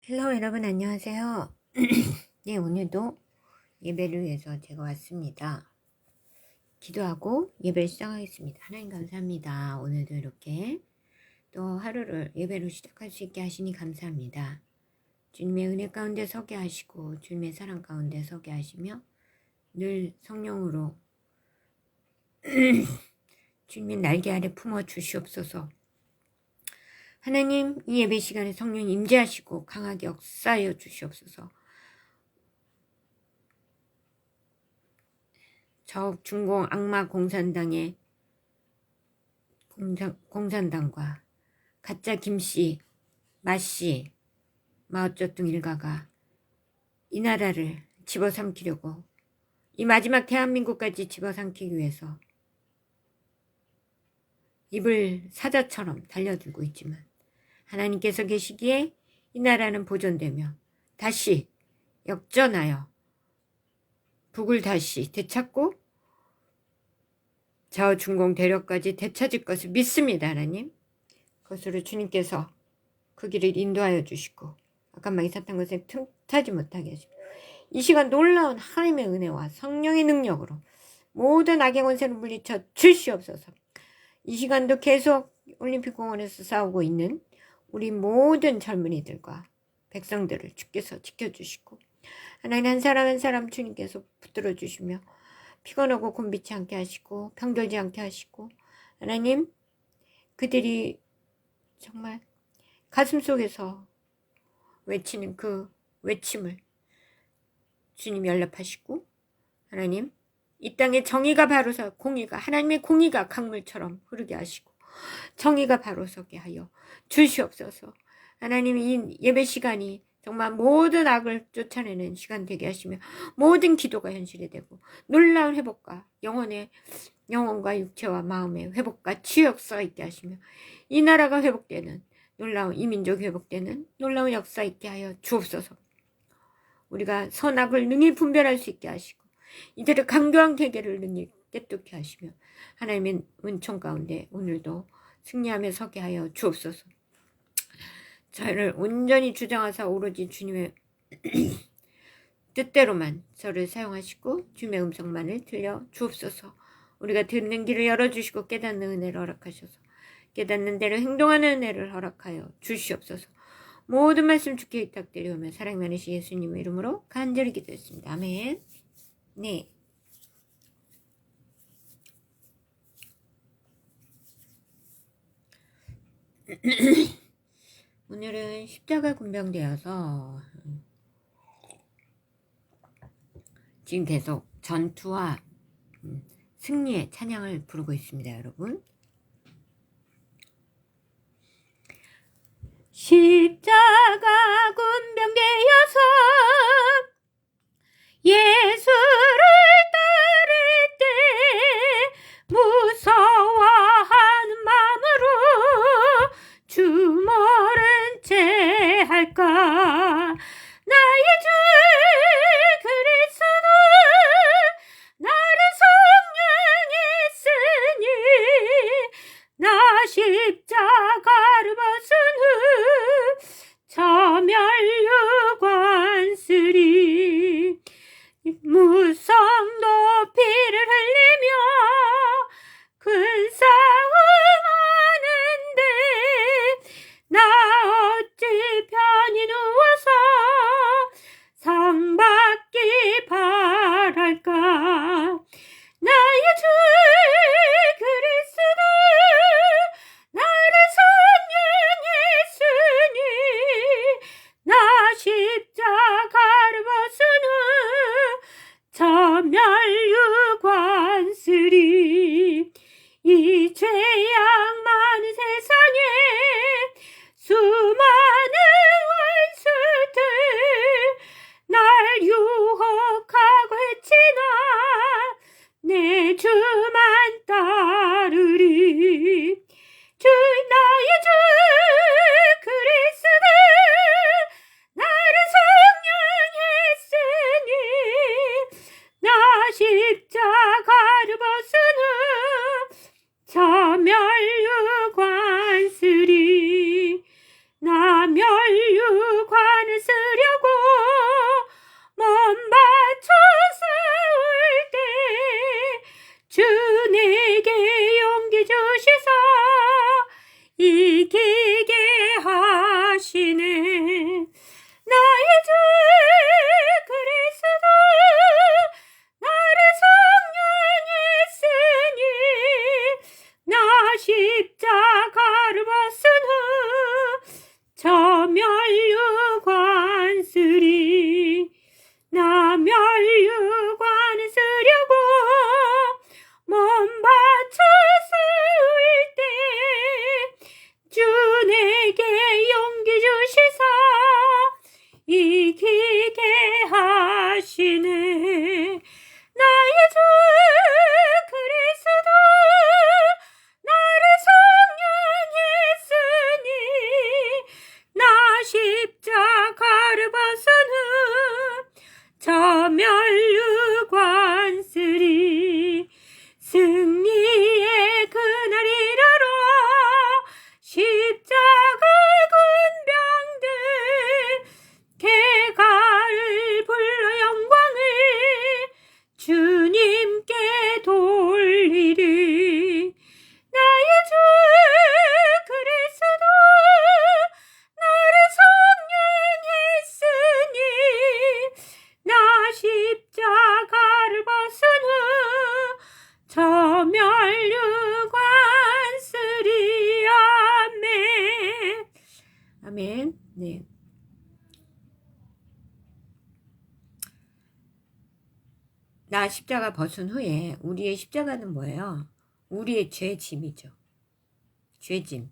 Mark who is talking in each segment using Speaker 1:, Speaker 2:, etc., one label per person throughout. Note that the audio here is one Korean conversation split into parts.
Speaker 1: 헬로 여러분 안녕하세요. 네, 오늘도 예배를 위해서 제가 왔습니다. 기도하고 예배를 시작하겠습니다. 하나님 감사합니다. 오늘도 이렇게 또 하루를 예배로 시작할 수 있게 하시니 감사합니다. 주님의 은혜 가운데 서게 하시고 주님의 사랑 가운데 서게 하시며 늘 성령으로 주님의 날개 아래 품어 주시옵소서. 하나님, 이 예배 시간에 성령 임재하시고 강하게 역사하여 주시옵소서. 적 중공 악마 공산당의 공산당과 가짜 김씨, 마씨, 마오쩌둥 일가가 이 나라를 집어삼키려고 이 마지막 대한민국까지 집어삼키기 위해서 입을 사자처럼 달려들고 있지만 하나님께서 계시기에 이 나라는 보존되며 다시 역전하여 북을 다시 되찾고 좌우중공 대륙까지 되찾을 것을 믿습니다. 하나님, 그것으로 주님께서 그 길을 인도하여 주시고 악한 사탄 것에 틈타지 못하게 하시고 이 시간 놀라운 하나님의 은혜와 성령의 능력으로 모든 악의 권세를 물리쳐 주시옵소서. 이 시간도 계속 올림픽공원에서 싸우고 있는 우리 모든 젊은이들과 백성들을 주께서 지켜주시고 하나님 한 사람 한 사람 주님께서 붙들어 주시며 피곤하고 곤비치 않게 하시고 병들지 않게 하시고 하나님, 그들이 정말 가슴 속에서 외치는 그 외침을 주님 연락하시고 하나님, 이 땅에 정의가 바로 서 공의가 하나님의 공의가 강물처럼 흐르게 하시고 정의가 바로 서게 하여 주시옵소서. 하나님, 이 예배 시간이 정말 모든 악을 쫓아내는 시간 되게 하시며 모든 기도가 현실이 되고 놀라운 회복과 영혼과 육체와 마음의 회복과 치유 역사가 있게 하시며 이 나라가 회복되는 놀라운 이 민족이 회복되는 놀라운 역사 있게 하여 주옵소서. 우리가 선악을 능히 분별할 수 있게 하시고 이들의 강교한 계계를 능히 깨뚫게 하시며 하나님의 은총 가운데 오늘도 승리하며 서게 하여 주옵소서. 저를 온전히 주장하사 오로지 주님의 뜻대로만 저를 사용하시고 주님의 음성만을 들려 주옵소서. 우리가 듣는 길을 열어주시고 깨닫는 은혜를 허락하셔서 깨닫는 대로 행동하는 은혜를 허락하여 주시옵소서. 모든 말씀 주께 부탁드리오며 사랑 많으신 예수님의 이름으로 간절히 기도했습니다. 아멘. 네. 오늘은 십자가 군병되어서 지금 계속 전투와 승리의 찬양을 부르고 있습니다. 여러분, 십자가 군병되어서 예수를 따를 때 무서워하는 마음으로 주 모른 채 할까. 나의 주 그리스도 나를 성령했으니 나 십자가를 벗은 후 저멸유관 쓰리. 무성 높이를 흘리며 큰 싸움하는데 나 어찌 편히 누워서 상 받기 바랄까. 나의 주 그리스도 나를 성령했으니 나 십자가를 벗은 후 저멸유관 쓰리. 이 죄악 많은 세상에 수많은 원수들 날 유혹하고 해치나 내 주만 따르리. 나의 주 그리스도 나를 하시네. 나의 주 그리스도 나를 성령했으니 나 십자가를 벗은 후 저 멸류관 쓰리 승리의 그날 이르러 십자가 군병들 개가를 불러 영광을 주님께 돌리리. 나의 주 그리스도 나를 성령했으니 나 십자가를 벗은 후 저 멸류관 쓰리. 아멘. 아멘. 네. 나 십자가 벗은 후에 우리의 십자가는 뭐예요? 우리의 죄짐이죠. 죄짐.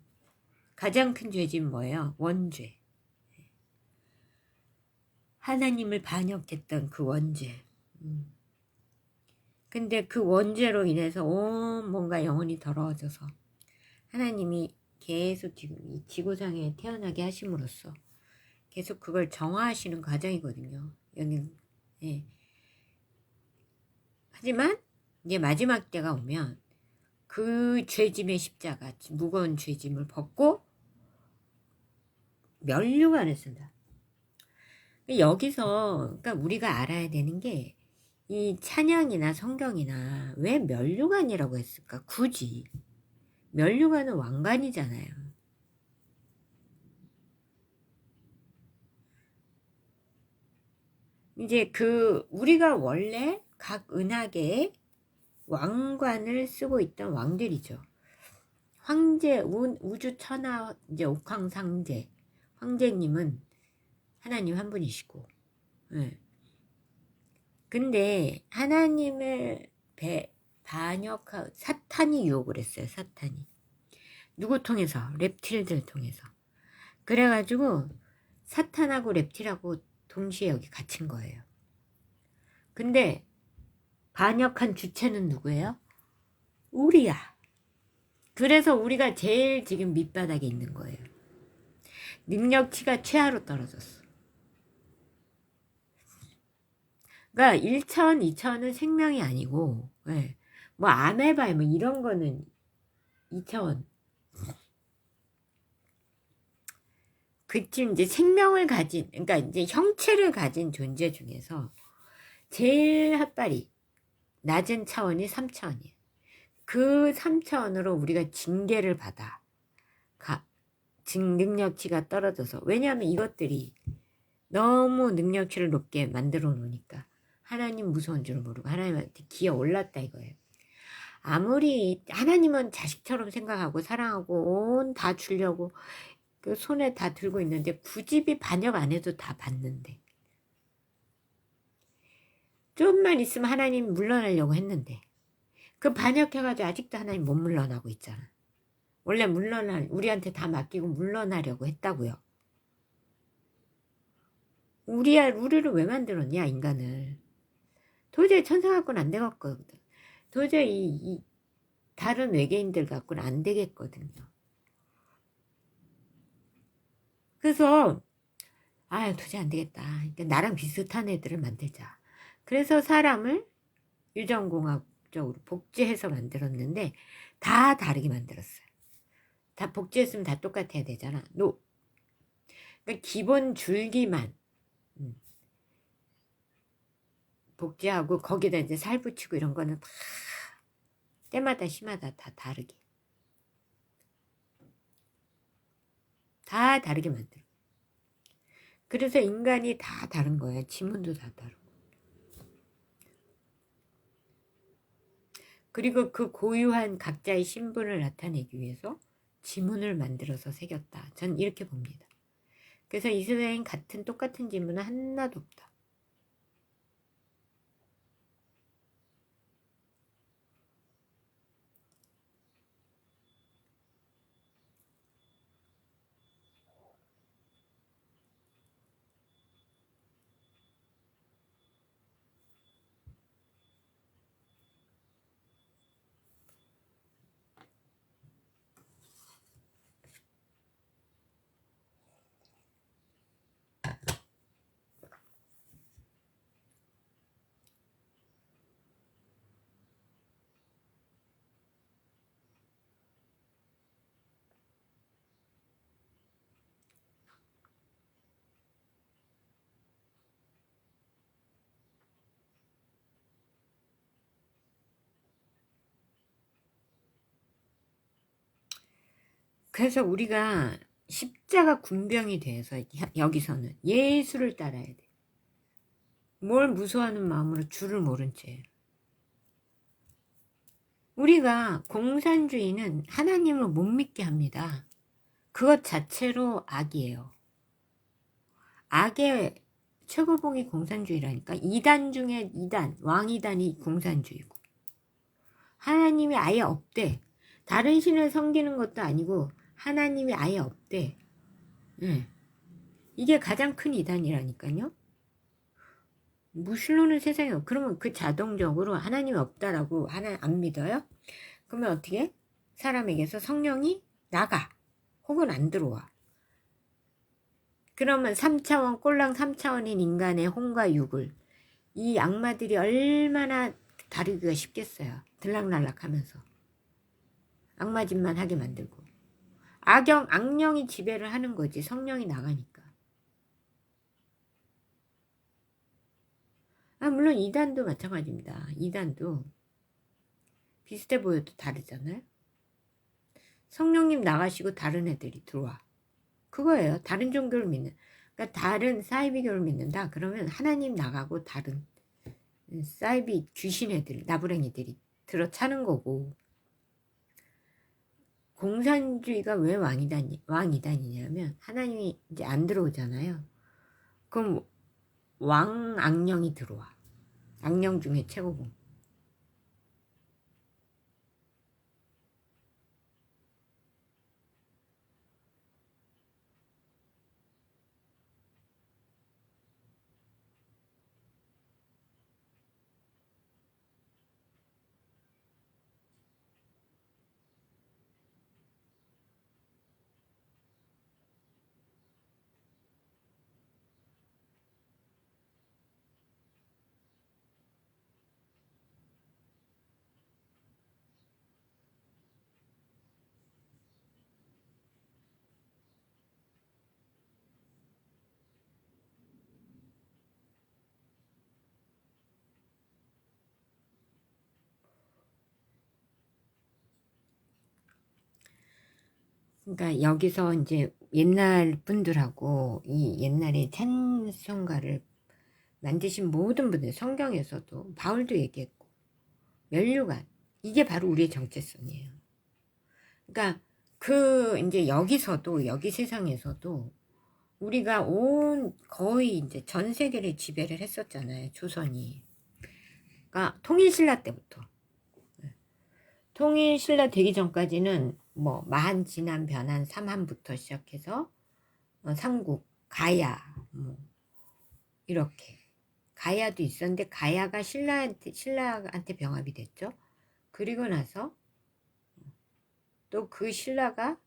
Speaker 1: 가장 큰 죄짐 뭐예요? 원죄. 하나님을 반역했던 그 원죄. 근데 그 원죄로 인해서 온 뭔가 영혼이 더러워져서 하나님이 계속 지금 이 지구상에 태어나게 하심으로써 계속 그걸 정화하시는 과정이거든요. 여기 예. 하지만 이제 마지막 때가 오면 그 죄짐의 십자가, 무거운 죄짐을 벗고 멸류관을 쓴다. 여기서 그러니까 우리가 알아야 되는 게 이 찬양이나 성경이나 왜 멸류관이라고 했을까? 굳이 멸류관은 왕관이잖아요. 이제 우리가 원래 각 은하계에 왕관을 쓰고 있던 왕들이죠. 황제, 우주 천하 이제 옥황상제 황제님은 하나님 한 분이시고, 네. 근데 하나님을 반역하고 사탄이 유혹을 했어요. 사탄이 누구 통해서? reptil들 통해서. 그래가지고 사탄하고 reptil하고 동시에 여기 갇힌 거예요. 근데 반역한 주체는 누구예요? 우리야. 그래서 우리가 제일 지금 밑바닥에 있는 거예요. 능력치가 최하로 떨어졌어. 그러니까 1차원, 2차원은 생명이 아니고, 네. 뭐 아메바 뭐 이런 거는 2차원. 그쯤 이제 생명을 가진, 그러니까 이제 형체를 가진 존재 중에서 제일 핫발이 낮은 차원이 3차원이에요. 그 3차원으로 우리가 징계를 받아. 능력치가 떨어져서. 왜냐하면 이것들이 너무 능력치를 높게 만들어 놓으니까 하나님 무서운 줄 모르고 하나님한테 기어 올랐다 이거예요. 아무리 하나님은 자식처럼 생각하고 사랑하고 온 다 주려고 그 손에 다 들고 있는데 굳이 반역 안 해도 다 받는데 좀만 있으면 하나님 물러나려고 했는데 그 반역해가지고 아직도 하나님 못 물러나고 있잖아. 원래 우리한테 다 맡기고 물러나려고 했다고요. 우리를 왜 만들었냐 인간을. 도저히 천사 갖고는 안 되겠거든. 도저히 이 다른 외계인들 갖고는 안 되겠거든요. 그래서 도저히 안 되겠다. 그러니까 나랑 비슷한 애들을 만들자. 그래서 사람을 유전공학적으로 복제해서 만들었는데 다 다르게 만들었어요. 다 복제했으면 다 똑같아야 되잖아. 그러니까 기본 줄기만 복제하고 거기다 이제 살 붙이고 이런 거는 다 때마다 시마다 다 다르게. 다 다르게 만들어. 그래서 인간이 다 다른 거예요. 지문도 다 다르고. 그리고 그 고유한 각자의 신분을 나타내기 위해서 지문을 만들어서 새겼다. 전 이렇게 봅니다. 그래서 이 세상엔 똑같은 지문은 하나도 없다. 그래서 우리가 십자가 군병이 돼서 여기서는 예수를 따라야 돼. 뭘 무서워하는 마음으로 주를 모른 채. 우리가 공산주의는 하나님을 못 믿게 합니다. 그것 자체로 악이에요. 악의 최고봉이 공산주의라니까. 2단 중에 2단, 왕이단이 공산주의고. 하나님이 아예 없대. 다른 신을 섬기는 것도 아니고 하나님이 아예 없대. 네. 이게 가장 큰 이단이라니까요. 무신론은 세상에 그러면 그 자동적으로 하나님이 없다라고 하나 안 믿어요? 그러면 어떻게? 사람에게서 성령이 나가 혹은 안 들어와. 그러면 3차원 꼴랑 3차원인 인간의 혼과 육을 이 악마들이 얼마나 다루기가 쉽겠어요. 들락날락하면서 악마 짓만 하게 만들고 악령이 지배를 하는 거지. 성령이 나가니까. 물론 2단도 마찬가지입니다. 2단도 비슷해 보여도 다르잖아요. 성령님 나가시고 다른 애들이 들어와. 그거예요. 다른 종교를 믿는. 그러니까 다른 사이비교를 믿는다. 그러면 하나님 나가고 다른 사이비 귀신 애들, 나부랭이들이 들어차는 거고. 공산주의가 왜 왕이단이냐면 하나님이 이제 안 들어오잖아요. 그럼 악령이 들어와. 악령 중에 최고봉. 그러니까 여기서 이제 옛날 분들하고 이 옛날에 찬송가를 만드신 모든 분들, 성경에서도 바울도 얘기했고 면류관, 이게 바로 우리의 정체성이에요. 그러니까 이제 여기서도 여기 세상에서도 우리가 거의 이제 전 세계를 지배를 했었잖아요. 조선이. 그러니까 통일신라 때부터. 통일신라 되기 전까지는 뭐 만, 진한, 변한, 삼한부터 시작해서 삼국, 가야 뭐 이렇게 가야도 있었는데 가야가 신라한테 병합이 됐죠. 그리고 나서 또 그 신라가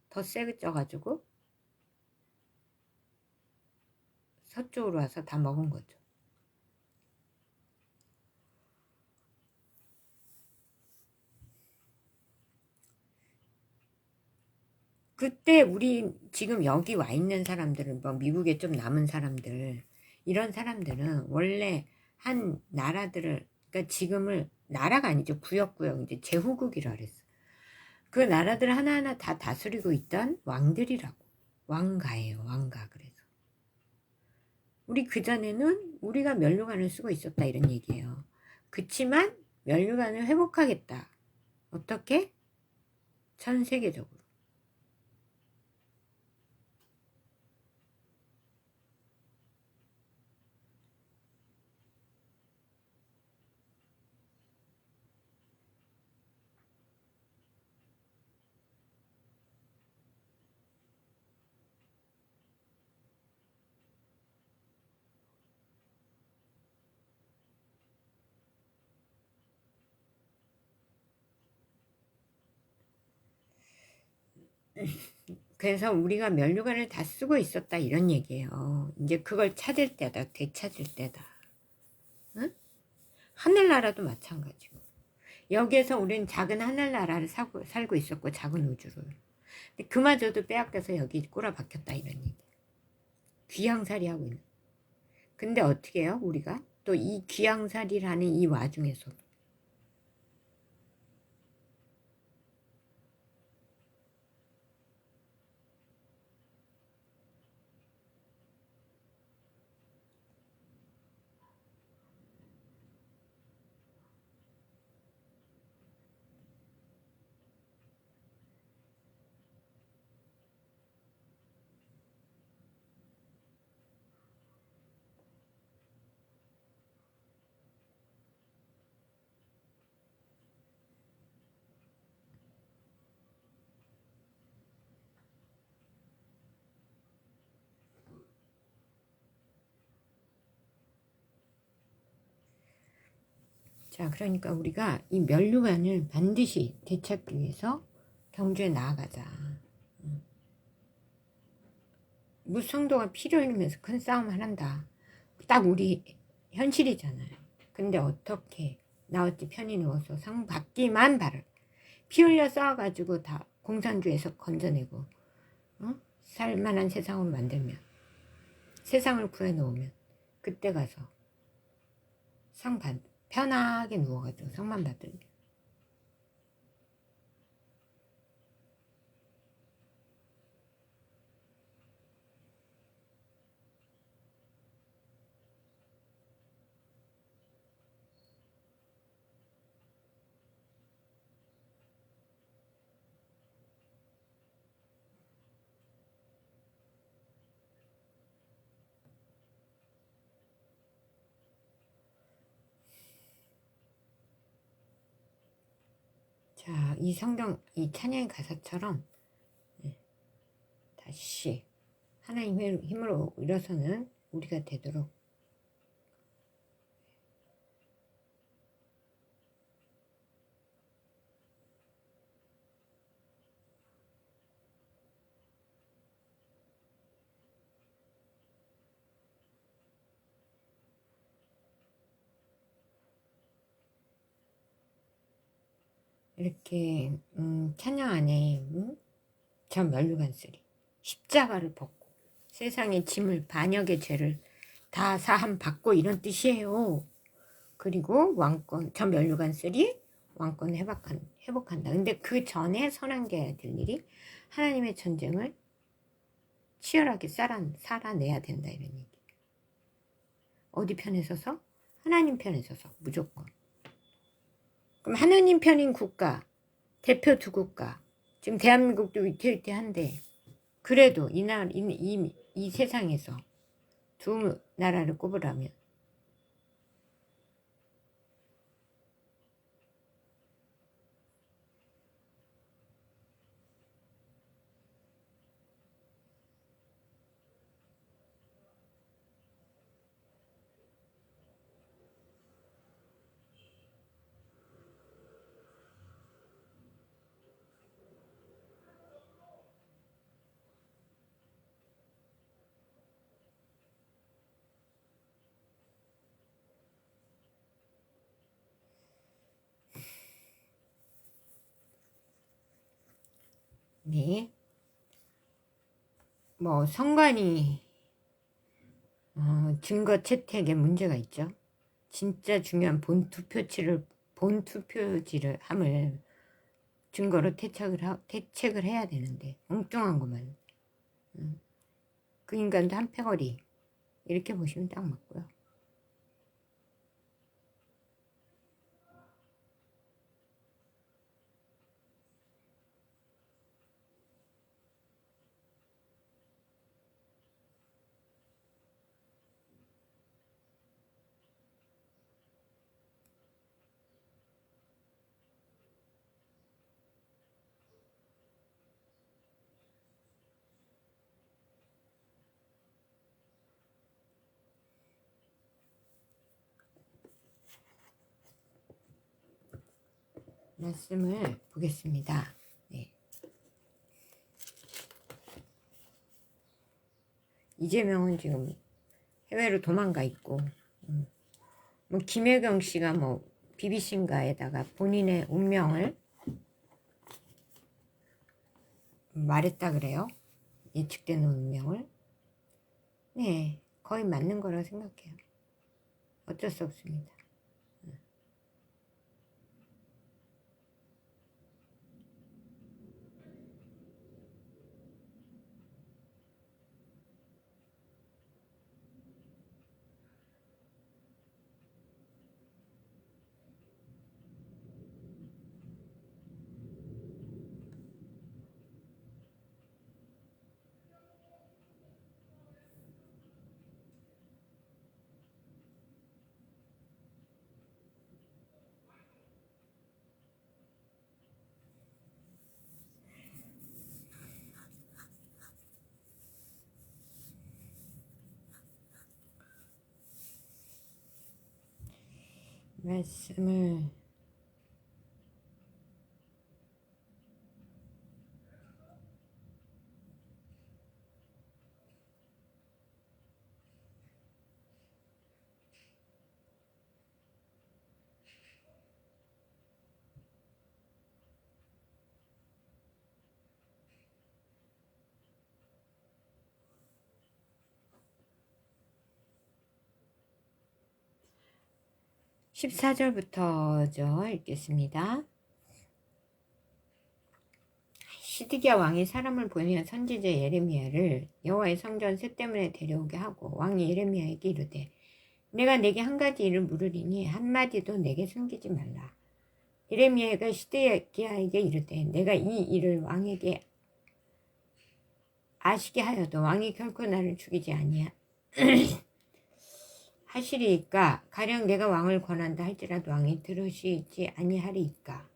Speaker 1: 더 세져가지고 서쪽으로 와서 다 먹은 거죠. 그때 우리 지금 여기 와 있는 사람들은 뭐 미국에 좀 남은 사람들, 이런 사람들은 원래 한 나라들을, 그러니까 지금을 나라가 아니죠. 구역구역 이제 제후국이라 그랬어. 그 나라들 하나하나 다 다스리고 있던 왕들이라고. 왕가예요. 왕가. 그래서 우리 그전에는 우리가 면류관을 쓰고 있었다 이런 얘기예요. 그치만 면류관을 회복하겠다. 어떻게? 전 세계적으로. 그래서 우리가 면류관을 다 쓰고 있었다 이런 얘기예요. 이제 그걸 찾을 때다. 되찾을 때다. 응? 하늘나라도 마찬가지고. 여기에서 우리는 작은 하늘나라를 살고 있었고 작은 우주를. 근데 그마저도 빼앗겨서 여기 꼬라박혔다 이런 얘기. 귀양살이 하고 있는. 근데 어떻게 해요? 우리가 또 이 귀양살이라는 이 와중에서도 자, 그러니까 우리가 이 면류관을 반드시 되찾기 위해서 경주에 나아가자. 무성도가 피를 흘리면서 큰 싸움을 한다. 딱 우리 현실이잖아요. 근데 어떻게 나 어찌 편히 누워서 상 받기만 바랄. 피 흘려 싸워가지고 다 공산주의에서 건져내고 살만한 세상으로 만들면, 세상을 구해놓으면 그때 가서 편하게 누워가지고 상만 받으면. 자, 이 성경, 이 찬양의 가사처럼 다시 하나님의 힘으로 일어서는 우리가 되도록 이렇게 찬양 안에 저 면류관 쓰리 십자가를 벗고 세상의 짐을, 반역의 죄를 다 사함 받고 이런 뜻이에요. 그리고 왕권, 저 면류관 쓰리 왕권 회복한다. 근데 그 전에 선한계해야 될 일이 하나님의 전쟁을 치열하게 살아내야 된다, 이런 얘기. 어디 편에 서서? 하나님 편에 서서 무조건. 그럼 하나님 편인 국가, 대표 두 국가, 지금 대한민국도 위태위태한데 그래도 이 세상에서 두 나라를 꼽으라면 네, 뭐 선관위 증거 채택에 문제가 있죠. 진짜 중요한 본투표지를 함을 증거로 퇴책을 해야 되는데 엉뚱한 것만. 그 인간도 한 패거리 이렇게 보시면 딱 맞고요. 말씀을 보겠습니다. 네. 이재명은 지금 해외로 도망가 있고, 뭐 김혜경 씨가 뭐 BBC인가에다가 본인의 운명을 말했다 그래요. 예측되는 운명을. 네, 거의 맞는 거라고 생각해요. 어쩔 수 없습니다. 말씀을 14절부터죠. 읽겠습니다. 시드기야 왕이 사람을 보내어 선지자 예레미야를 여호와의 성전 쇠 때문에 데려오게 하고 왕이 예레미야에게 이르되 내가 내게 한 가지 일을 물으리니 한마디도 내게 숨기지 말라. 예레미야가 시드기야에게 이르되 내가 이 일을 왕에게 아시게 하여도 왕이 결코 나를 죽이지 아니하 하시리이까 가령 내가 왕을 권한다 할지라도 왕이 들으시지 아니하리이까.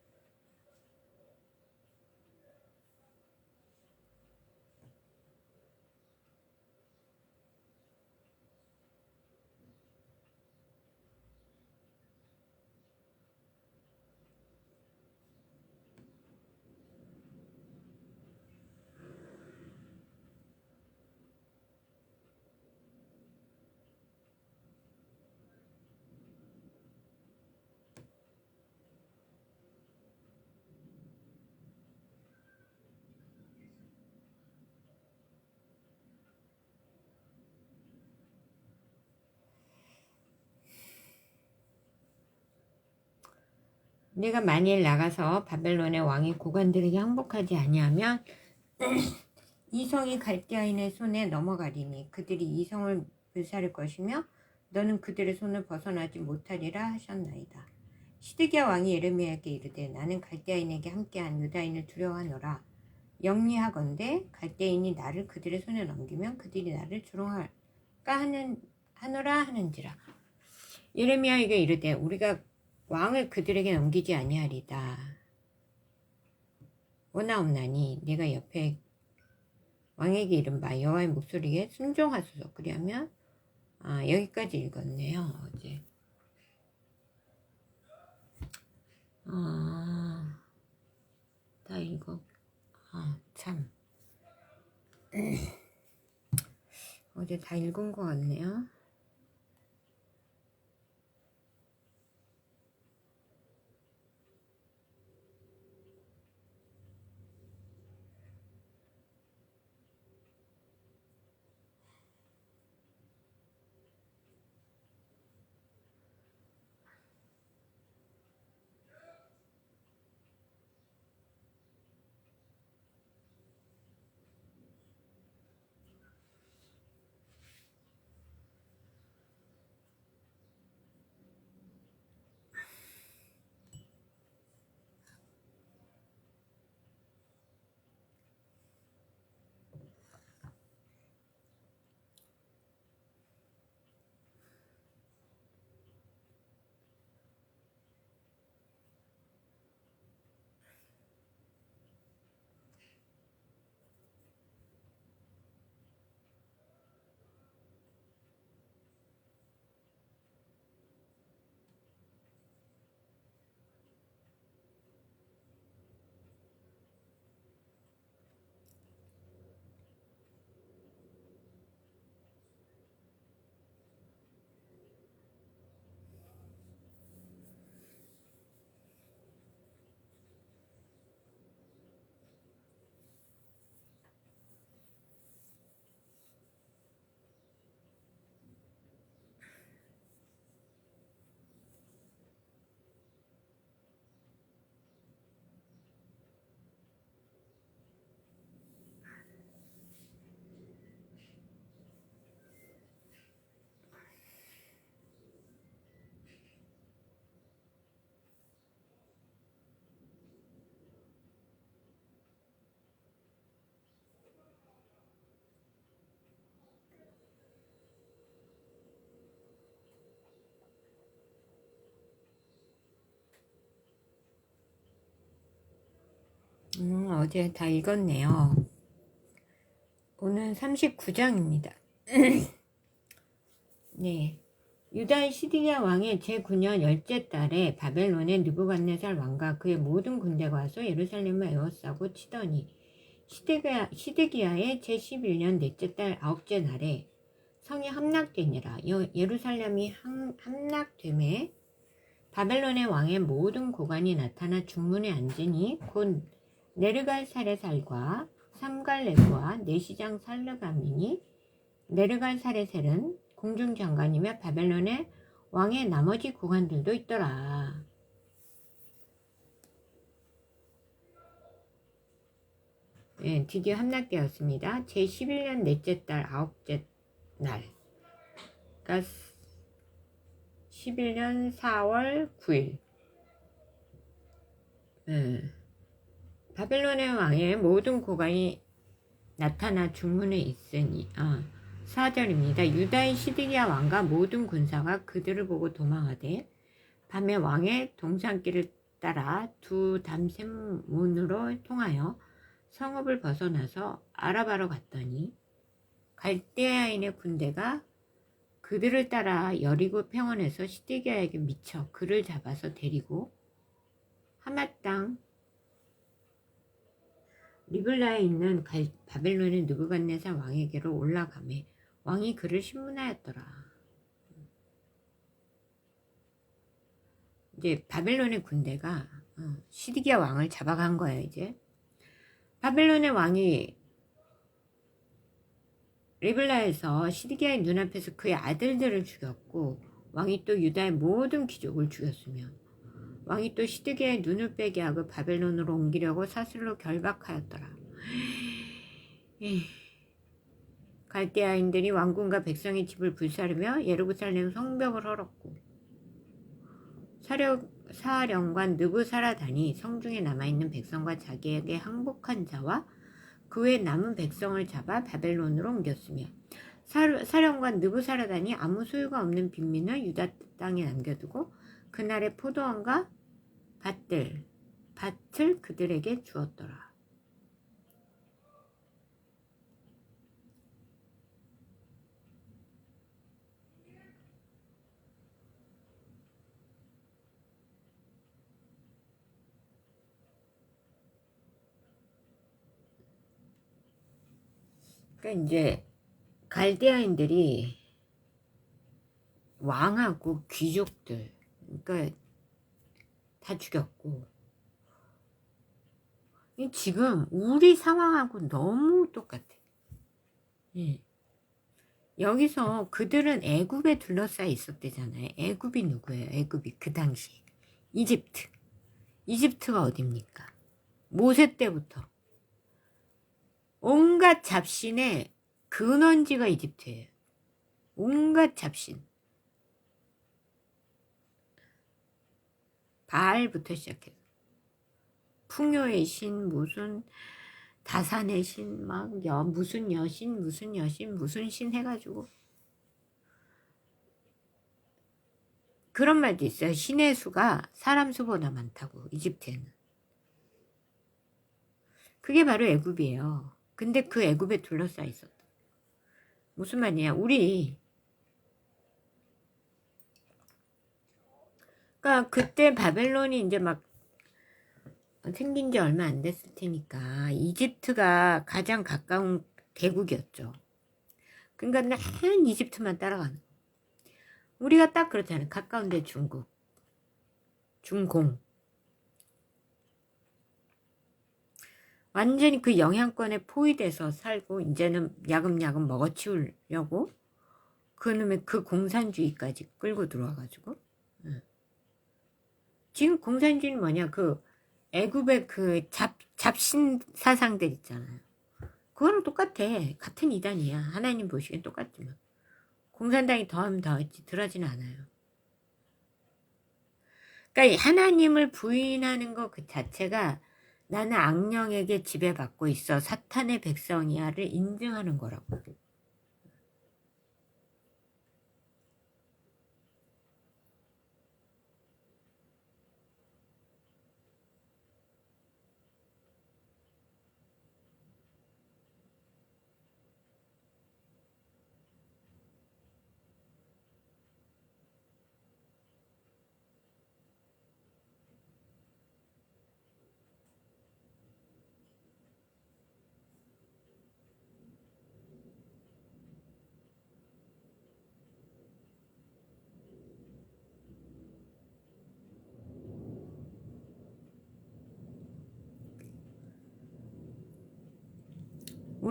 Speaker 1: 내가 만일 나가서 바벨론의 왕의 고관들에게 항복하지 아니하면 이 성이 갈대아인의 손에 넘어가리니 그들이 이 성을 불사를 것이며 너는 그들의 손을 벗어나지 못하리라 하셨나이다. 시드기야 왕이 예레미야에게 이르되 나는 갈대아인에게 함께한 유다인을 두려워하노라. 영리하건대 갈대인이 나를 그들의 손에 넘기면 그들이 나를 조롱할까 하노라 하는지라. 예레미야에게 이르되 우리가 왕을 그들에게 넘기지 아니하리다. 원하옵나니 네가 옆에 왕에게 이른바 여호와의 목소리에 순종하소서. 그리하면 여기까지 읽었네요. 어제 다 읽어. 참 어제 다 읽은 것 같네요. 어제 다 읽었네요. 오늘 39장입니다. 네, 유다의 시드기야 왕의 제9년 열째 달에 바벨론의 느부갓네살 왕과 그의 모든 군대가 와서 예루살렘을 에워싸고 치더니 시드기야의 제11년 넷째 달 아홉째 날에 성이 함락되니라. 예루살렘이 함락됨에 바벨론의 왕의 모든 고관이 나타나 중문에 앉으니 곧 네르갈사레살과 삼갈레스와 내시장 살르감이니 네르갈사레셀은 공중장관이며 바벨론의 왕의 나머지 고관들도 있더라. 네, 드디어 함락되었습니다. 제11년 넷째 달 아홉째 날, 그러니까 11년 4월 9일. 바벨론의 왕의 모든 고관이 나타나 중문에 있으니 4절입니다. 유다의 시드기야 왕과 모든 군사가 그들을 보고 도망하되 밤에 왕의 동산길을 따라 두 담샘문으로 통하여 성읍을 벗어나서 아라바로 갔더니 갈대아인의 군대가 그들을 따라 여리고 평원에서 시드기야에게 미쳐 그를 잡아서 데리고 하맛 땅 리블라에 있는 바벨론의 느부갓네살 왕에게로 올라가매 왕이 그를 신문하였더라. 이제 바벨론의 군대가 시드기야 왕을 잡아간 거예요. 이제 바벨론의 왕이 리블라에서 시드기야의 눈앞에서 그의 아들들을 죽였고 왕이 또 유다의 모든 귀족을 죽였으며 왕이 또 시드기야의 눈을 빼게 하고 바벨론으로 옮기려고 사슬로 결박하였더라. 갈대아인들이 왕궁과 백성의 집을 불사르며 예루살렘 성벽을 헐었고 사령관 느부사라단이 성중에 남아있는 백성과 자기에게 항복한 자와 그 외 남은 백성을 잡아 바벨론으로 옮겼으며 사령관 느부사라단이 아무 소유가 없는 빈민을 유다 땅에 남겨두고 그날의 포도원과 밭을 그들에게 주었더라. 그러니까 이제 갈대아인들이 왕하고 귀족들, 그러니까 다 죽였고, 지금 우리 상황하고 너무 똑같아. 여기서 그들은 애굽에 둘러싸여 있었대잖아요. 애굽이 누구예요? 애굽이 그 당시 이집트. 이집트가 어딥니까? 모세 때부터 온갖 잡신의 근원지가 이집트예요. 온갖 잡신. 바알부터 시작해서 풍요의 신, 무슨 다산의 신, 무슨 여신, 무슨 신 해가지고 그런 말도 있어요. 신의 수가 사람 수보다 많다고, 이집트에는. 그게 바로 애굽이에요. 근데 그 애굽에 둘러싸여 있었다. 무슨 말이냐? 그러니까 그때 바벨론이 이제 막 생긴 지 얼마 안 됐을 테니까 이집트가 가장 가까운 대국이었죠. 그러니까 늘 이집트만 따라가는. 우리가 딱 그렇잖아요. 가까운데 중국, 중공. 완전히 그 영향권에 포위돼서 살고 이제는 야금야금 먹어치우려고 그놈의 그 공산주의까지 끌고 들어와가지고 지금 공산주의는 뭐냐, 그 애굽의 그 잡신 사상들 있잖아요. 그거랑 똑같아. 같은 이단이야. 하나님 보시기엔 똑같지만 공산당이 더하면 더했지 덜하지는 않아요. 그러니까 하나님을 부인하는 것 그 자체가 나는 악령에게 지배받고 있어, 사탄의 백성이야를 인증하는 거라고.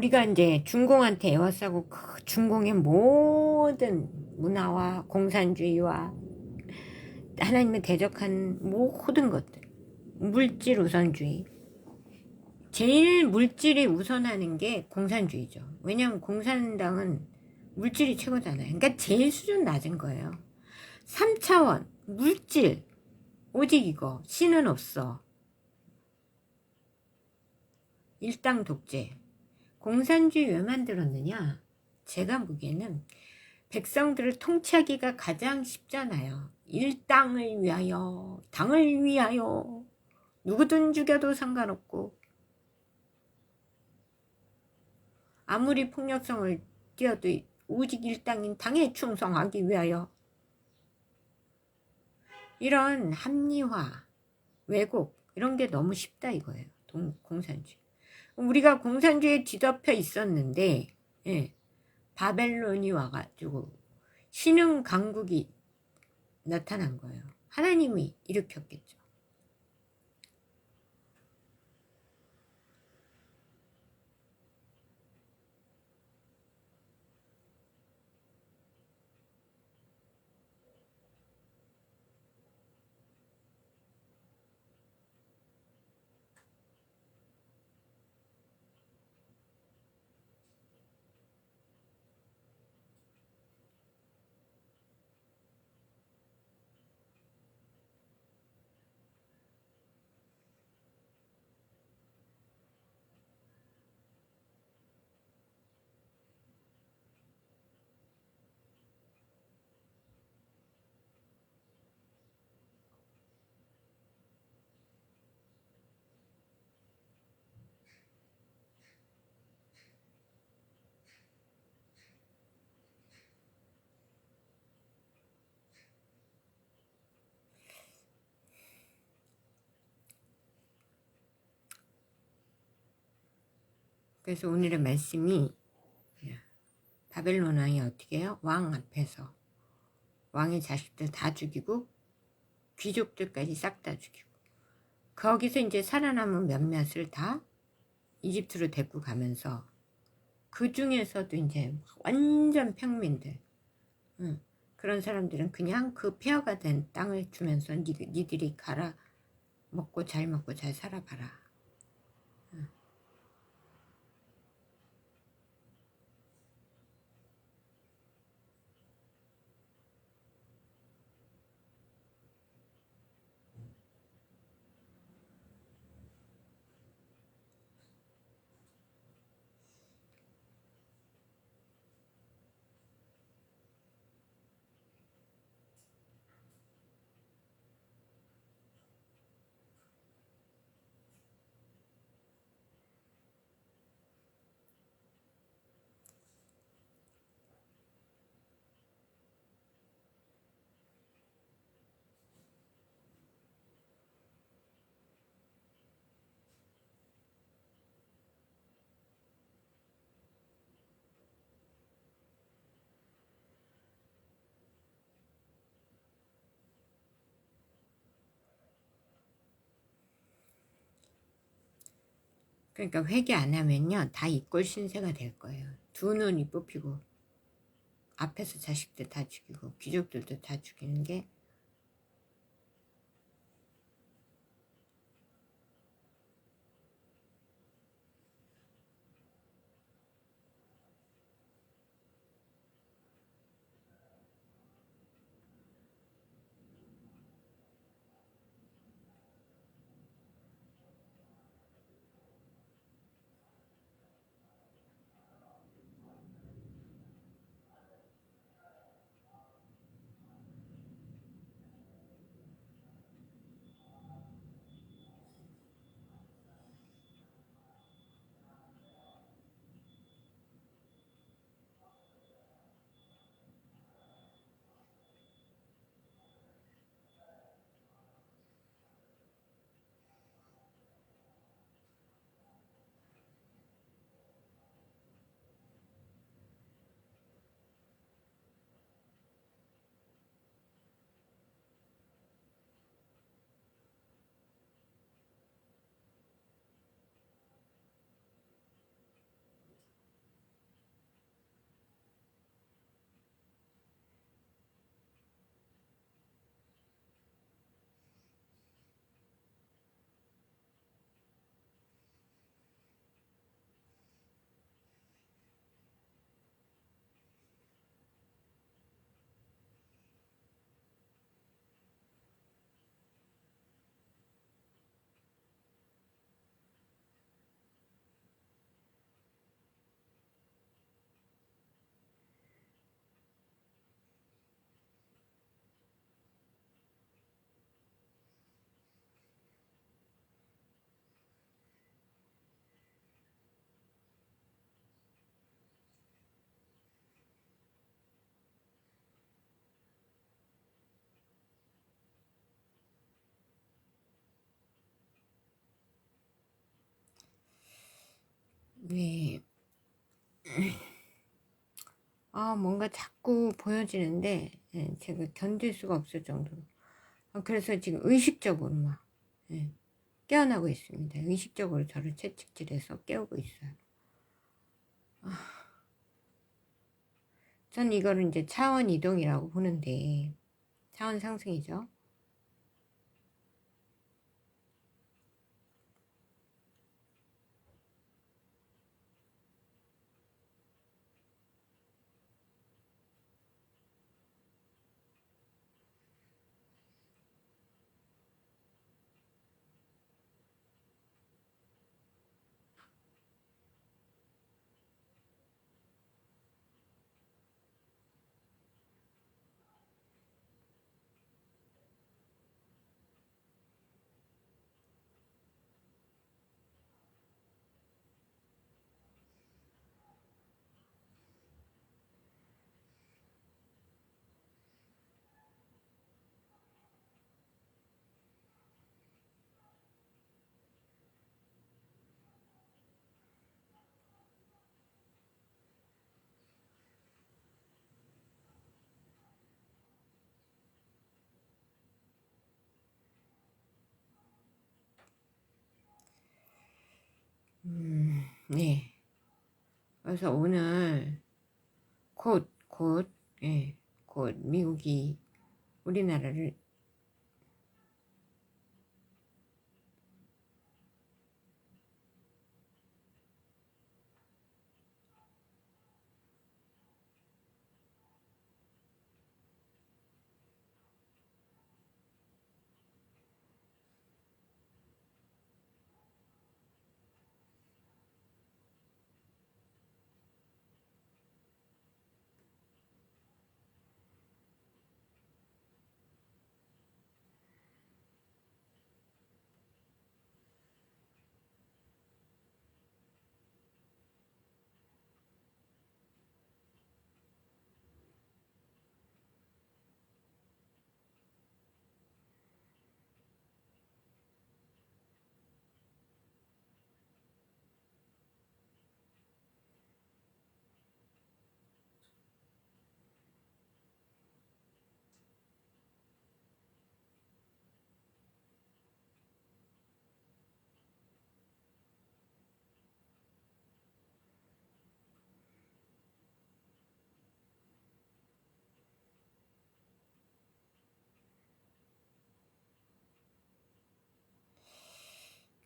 Speaker 1: 우리가 이제 중공한테 애워싸고 그 중공의 모든 문화와 공산주의와 하나님의 대적한 모든 것들, 물질 우선주의, 제일 물질이 우선하는 게 공산주의죠. 왜냐하면 공산당은 물질이 최고잖아요. 그러니까 제일 수준 낮은 거예요. 3차원 물질, 오직 이거, 신은 없어. 일당 독재. 공산주의 왜 만들었느냐? 제가 보기에는 백성들을 통치하기가 가장 쉽잖아요. 일당을 위하여, 당을 위하여, 누구든 죽여도 상관없고, 아무리 폭력성을 띄어도 오직 일당인 당에 충성하기 위하여. 이런 합리화, 왜곡, 이런 게 너무 쉽다 이거예요. 공산주의. 우리가 공산주의에 뒤덮여 있었는데, 예, 바벨론이 와가지고 신흥 강국이 나타난 거예요. 하나님이 일으켰겠죠. 그래서 오늘의 말씀이 바벨론 왕이 어떻게 해요? 왕 앞에서 왕의 자식들 다 죽이고 귀족들까지 싹 다 죽이고 거기서 이제 살아남은 몇몇을 다 이집트로 데리고 가면서 그 중에서도 이제 완전 평민들, 그런 사람들은 그냥 그 폐허가 된 땅을 주면서 니들이 가라, 먹고 잘 살아봐라. 그러니까 회개 안 하면요 다 이꼴 신세가 될 거예요. 두 눈이 뽑히고 앞에서 자식들 다 죽이고 귀족들도 다 죽이는 게 네. 뭔가 자꾸 보여지는데 제가 견딜 수가 없을 정도로. 그래서 지금 의식적으로 막 깨어나고 있습니다. 의식적으로 저를 채찍질해서 깨우고 있어요. 전 이거를 이제 차원 이동이라고 보는데 차원 상승이죠. 네. 그래서 오늘 곧 미국이 우리나라를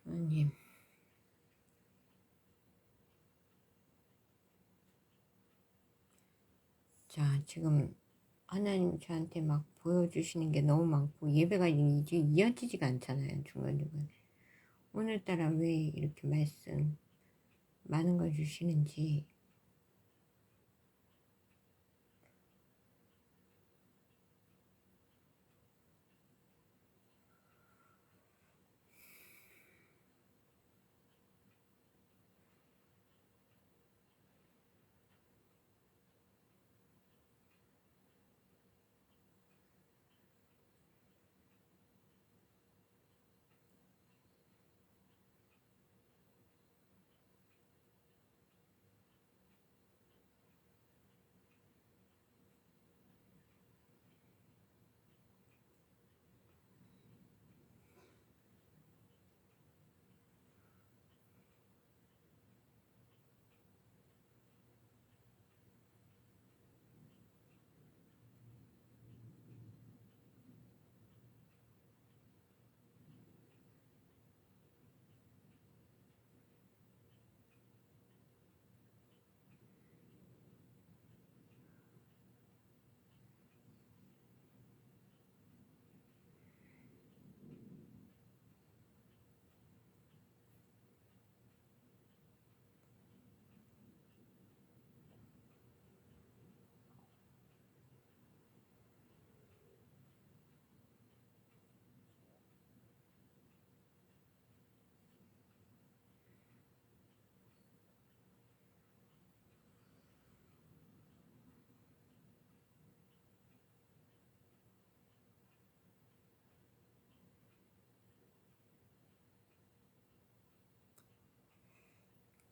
Speaker 1: 님 자 지금 하나님 저한테 막 보여주시는 게 너무 많고 예배가 이제 이어지지가 않잖아요. 중간중간에 오늘따라 왜 이렇게 말씀 많은 걸 주시는지.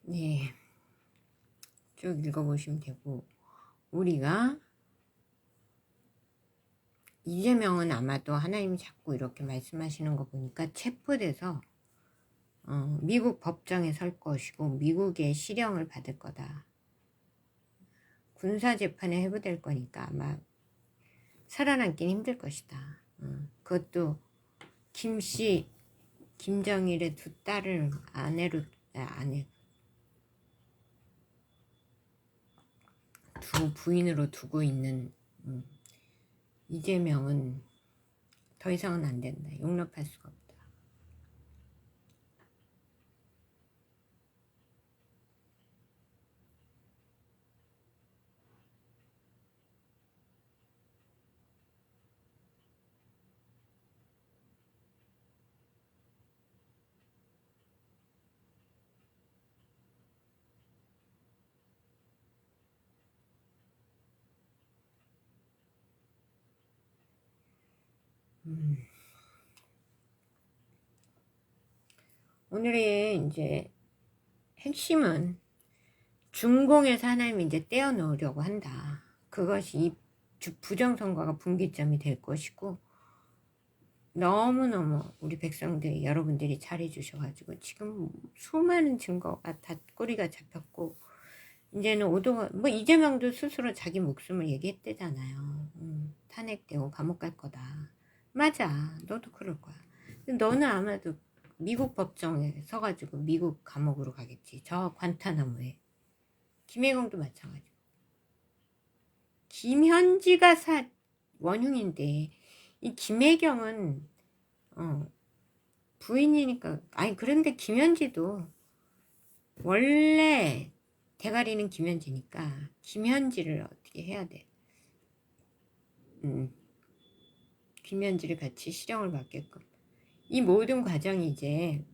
Speaker 1: 네. 쭉 읽어보시면 되고, 우리가 이재명은 아마도 하나님이 자꾸 이렇게 말씀하시는 거 보니까 체포돼서 미국 법정에 설 것이고 미국의 실형을 받을 거다. 군사재판에 회부될 거니까 아마 살아남긴 힘들 것이다. 그것도 김씨, 김정일의 두 딸을 두 부인으로 두고 있는 이재명은 더 이상은 안 된다. 용납할 수가 없다. 오늘의 이제 핵심은 중공에서 하나님이 이제 떼어놓으려고 한다. 그것이 이 부정선거가 분기점이 될 것이고, 너무너무 우리 백성들 여러분들이 잘해주셔가지고 지금 수많은 증거가 다 꼬리가 잡혔고, 이제는 뭐 이재명도 스스로 자기 목숨을 얘기했대잖아요. 탄핵되고 감옥 갈 거다. 맞아, 너도 그럴 거야. 근데 너는 아마도 미국 법정에 서가지고 미국 감옥으로 가겠지. 저 관타나무에. 김혜경도 마찬가지고. 김현지가 원흉인데 이 김혜경은 부인이니까. 아니 그런데 김현지도 원래 대가리는 김현지니까 김현지를 어떻게 해야 돼. 김현지를 같이 실형을 받게끔. 이 모든 과정이 이제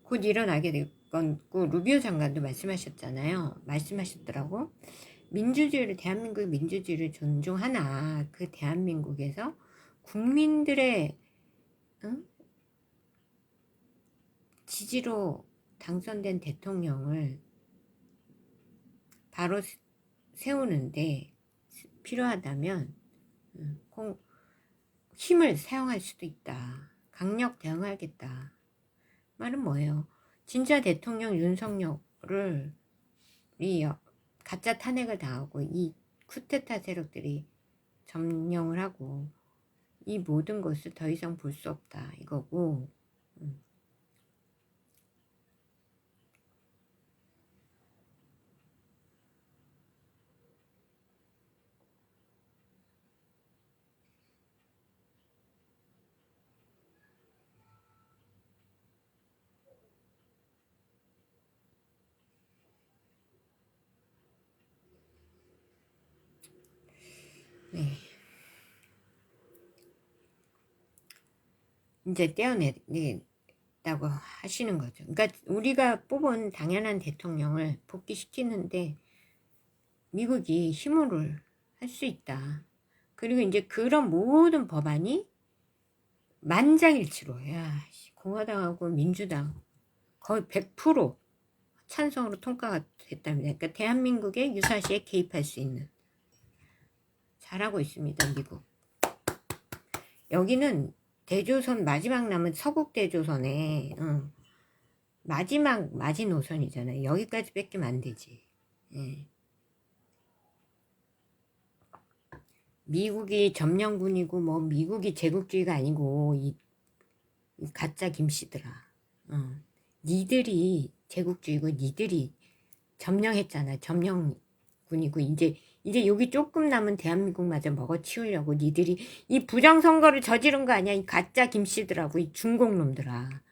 Speaker 1: 곧 일어나게 될 거고, 루비오 장관도 말씀하셨더라고. 민주주의를, 대한민국의 민주주의를 존중하나 그 대한민국에서 국민들의 지지로 당선된 대통령을 바로 세우는데 필요하다면 힘을 사용할 수도 있다. 강력 대응하겠다. 말은 뭐예요? 진짜 대통령 윤석열을 가짜 탄핵을 당하고 이 쿠데타 세력들이 점령을 하고 이 모든 것을 더 이상 볼 수 없다 이거고. 네. 이제 떼어내다고 하시는 거죠. 그러니까 우리가 뽑은 당연한 대통령을 복귀시키는데 미국이 힘으로 할 수 있다. 그리고 이제 그런 모든 법안이 만장일치로, 공화당하고 민주당 거의 100% 찬성으로 통과가 됐답니다. 그러니까 대한민국의 유사시에 개입할 수 있는. 잘하고 있습니다, 미국. 여기는 대조선 마지막 남은 서국 대조선의 마지막 마지노선이잖아요. 여기까지 뺏기면 안 되지. 예. 미국이 점령군이고 뭐 미국이 제국주의가 아니고 이 가짜 김씨들아. 니들이 제국주의고 니들이 점령했잖아. 점령군이고 이제 여기 조금 남은 대한민국마저 먹어치우려고 니들이 이 부정선거를 저지른 거 아니야. 이 가짜 김씨들하고 이 중공놈들아.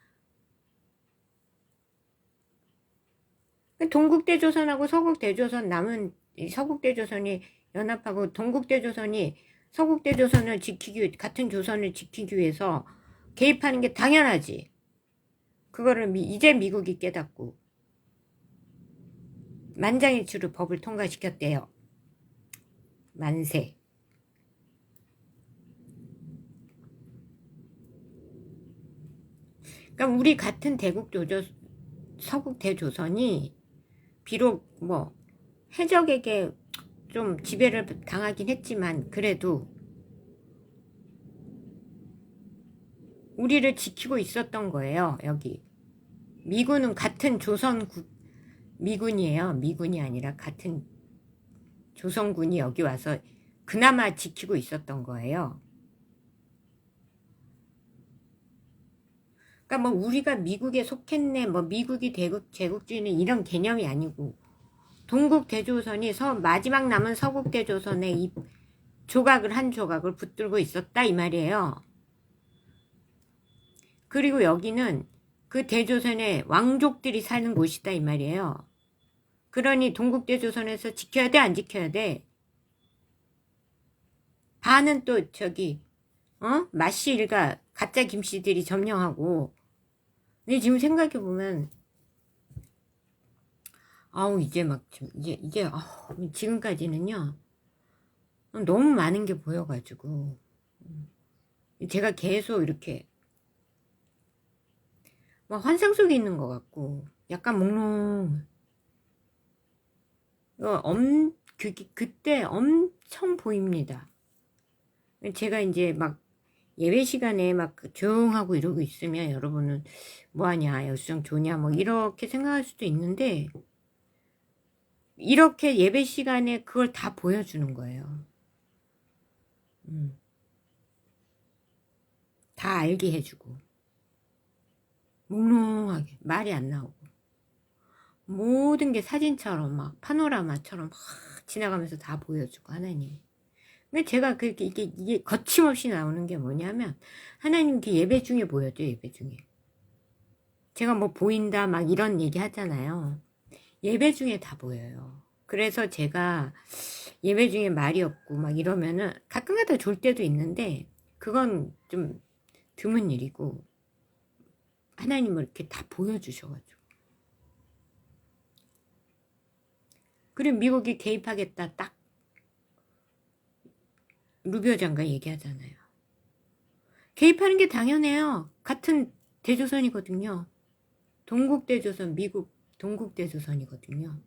Speaker 1: 동국대조선하고 서국대조선 남은 서국대조선이 연합하고 동국대조선이 서국대조선을 지키기 위해 같은 조선을 지키기 위해서 개입하는 게 당연하지. 그거를 이제 미국이 깨닫고 만장일치로 법을 통과시켰대요. 만세. 그러니까 우리 같은 서국 대조선이 비록 뭐 해적에게 좀 지배를 당하긴 했지만 그래도 우리를 지키고 있었던 거예요. 여기 미군은 같은 미군이에요. 미군이 아니라 같은 조선군이 여기 와서 그나마 지키고 있었던 거예요. 그러니까 뭐 우리가 미국에 속했네, 뭐 미국이 제국주의는 이런 개념이 아니고 동국 대조선이 마지막 남은 서국 대조선의 이 한 조각을 붙들고 있었다 이 말이에요. 그리고 여기는 그 대조선의 왕족들이 사는 곳이다 이 말이에요. 그러니 동국 대조선에서 지켜야 돼, 안 지켜야 돼? 반은 또 마씨 일가 가짜 김씨들이 점령하고. 근데 지금 생각해보면 이제 지금까지는요 너무 많은 게 보여가지고 제가 계속 이렇게 막 환상 속에 있는 것 같고 약간 몽롱. 그때 엄청 보입니다. 제가 이제 막 예배 시간에 막 조용하고 이러고 있으면 여러분은 뭐하냐, 여수정 좋냐, 뭐 이렇게 생각할 수도 있는데 이렇게 예배 시간에 그걸 다 보여주는 거예요. 다 알게 해주고 몽롱하게 말이 안 나오고 모든 게 사진처럼 막 파노라마처럼 막 지나가면서 다 보여주고 하나님. 근데 제가 그렇게 이게 거침없이 나오는 게 뭐냐면 하나님 그 예배 중에 보여줘요. 예배 중에 제가 뭐 보인다 막 이런 얘기 하잖아요. 예배 중에 다 보여요. 그래서 제가 예배 중에 말이 없고 막 이러면은 가끔가다 졸 때도 있는데 그건 좀 드문 일이고 하나님을 이렇게 다 보여주셔가지고. 그리고 미국이 개입하겠다 딱 루비오 장관 얘기하잖아요. 개입하는 게 당연해요. 같은 대조선이거든요. 동국대조선, 미국 동국대조선이거든요.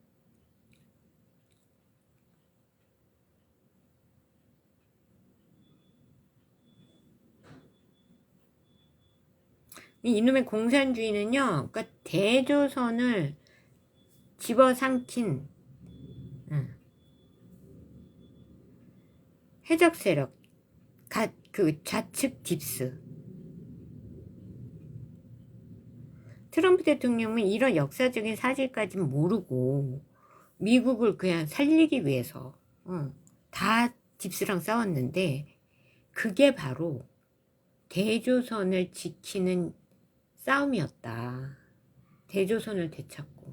Speaker 1: 이놈의 공산주의는요, 그러니까 대조선을 집어삼킨 해적 세력, 그 좌측 딥스. 트럼프 대통령은 이런 역사적인 사실까지는 모르고 미국을 그냥 살리기 위해서 다 딥스랑 싸웠는데 그게 바로 대조선을 지키는 싸움이었다. 대조선을 되찾고.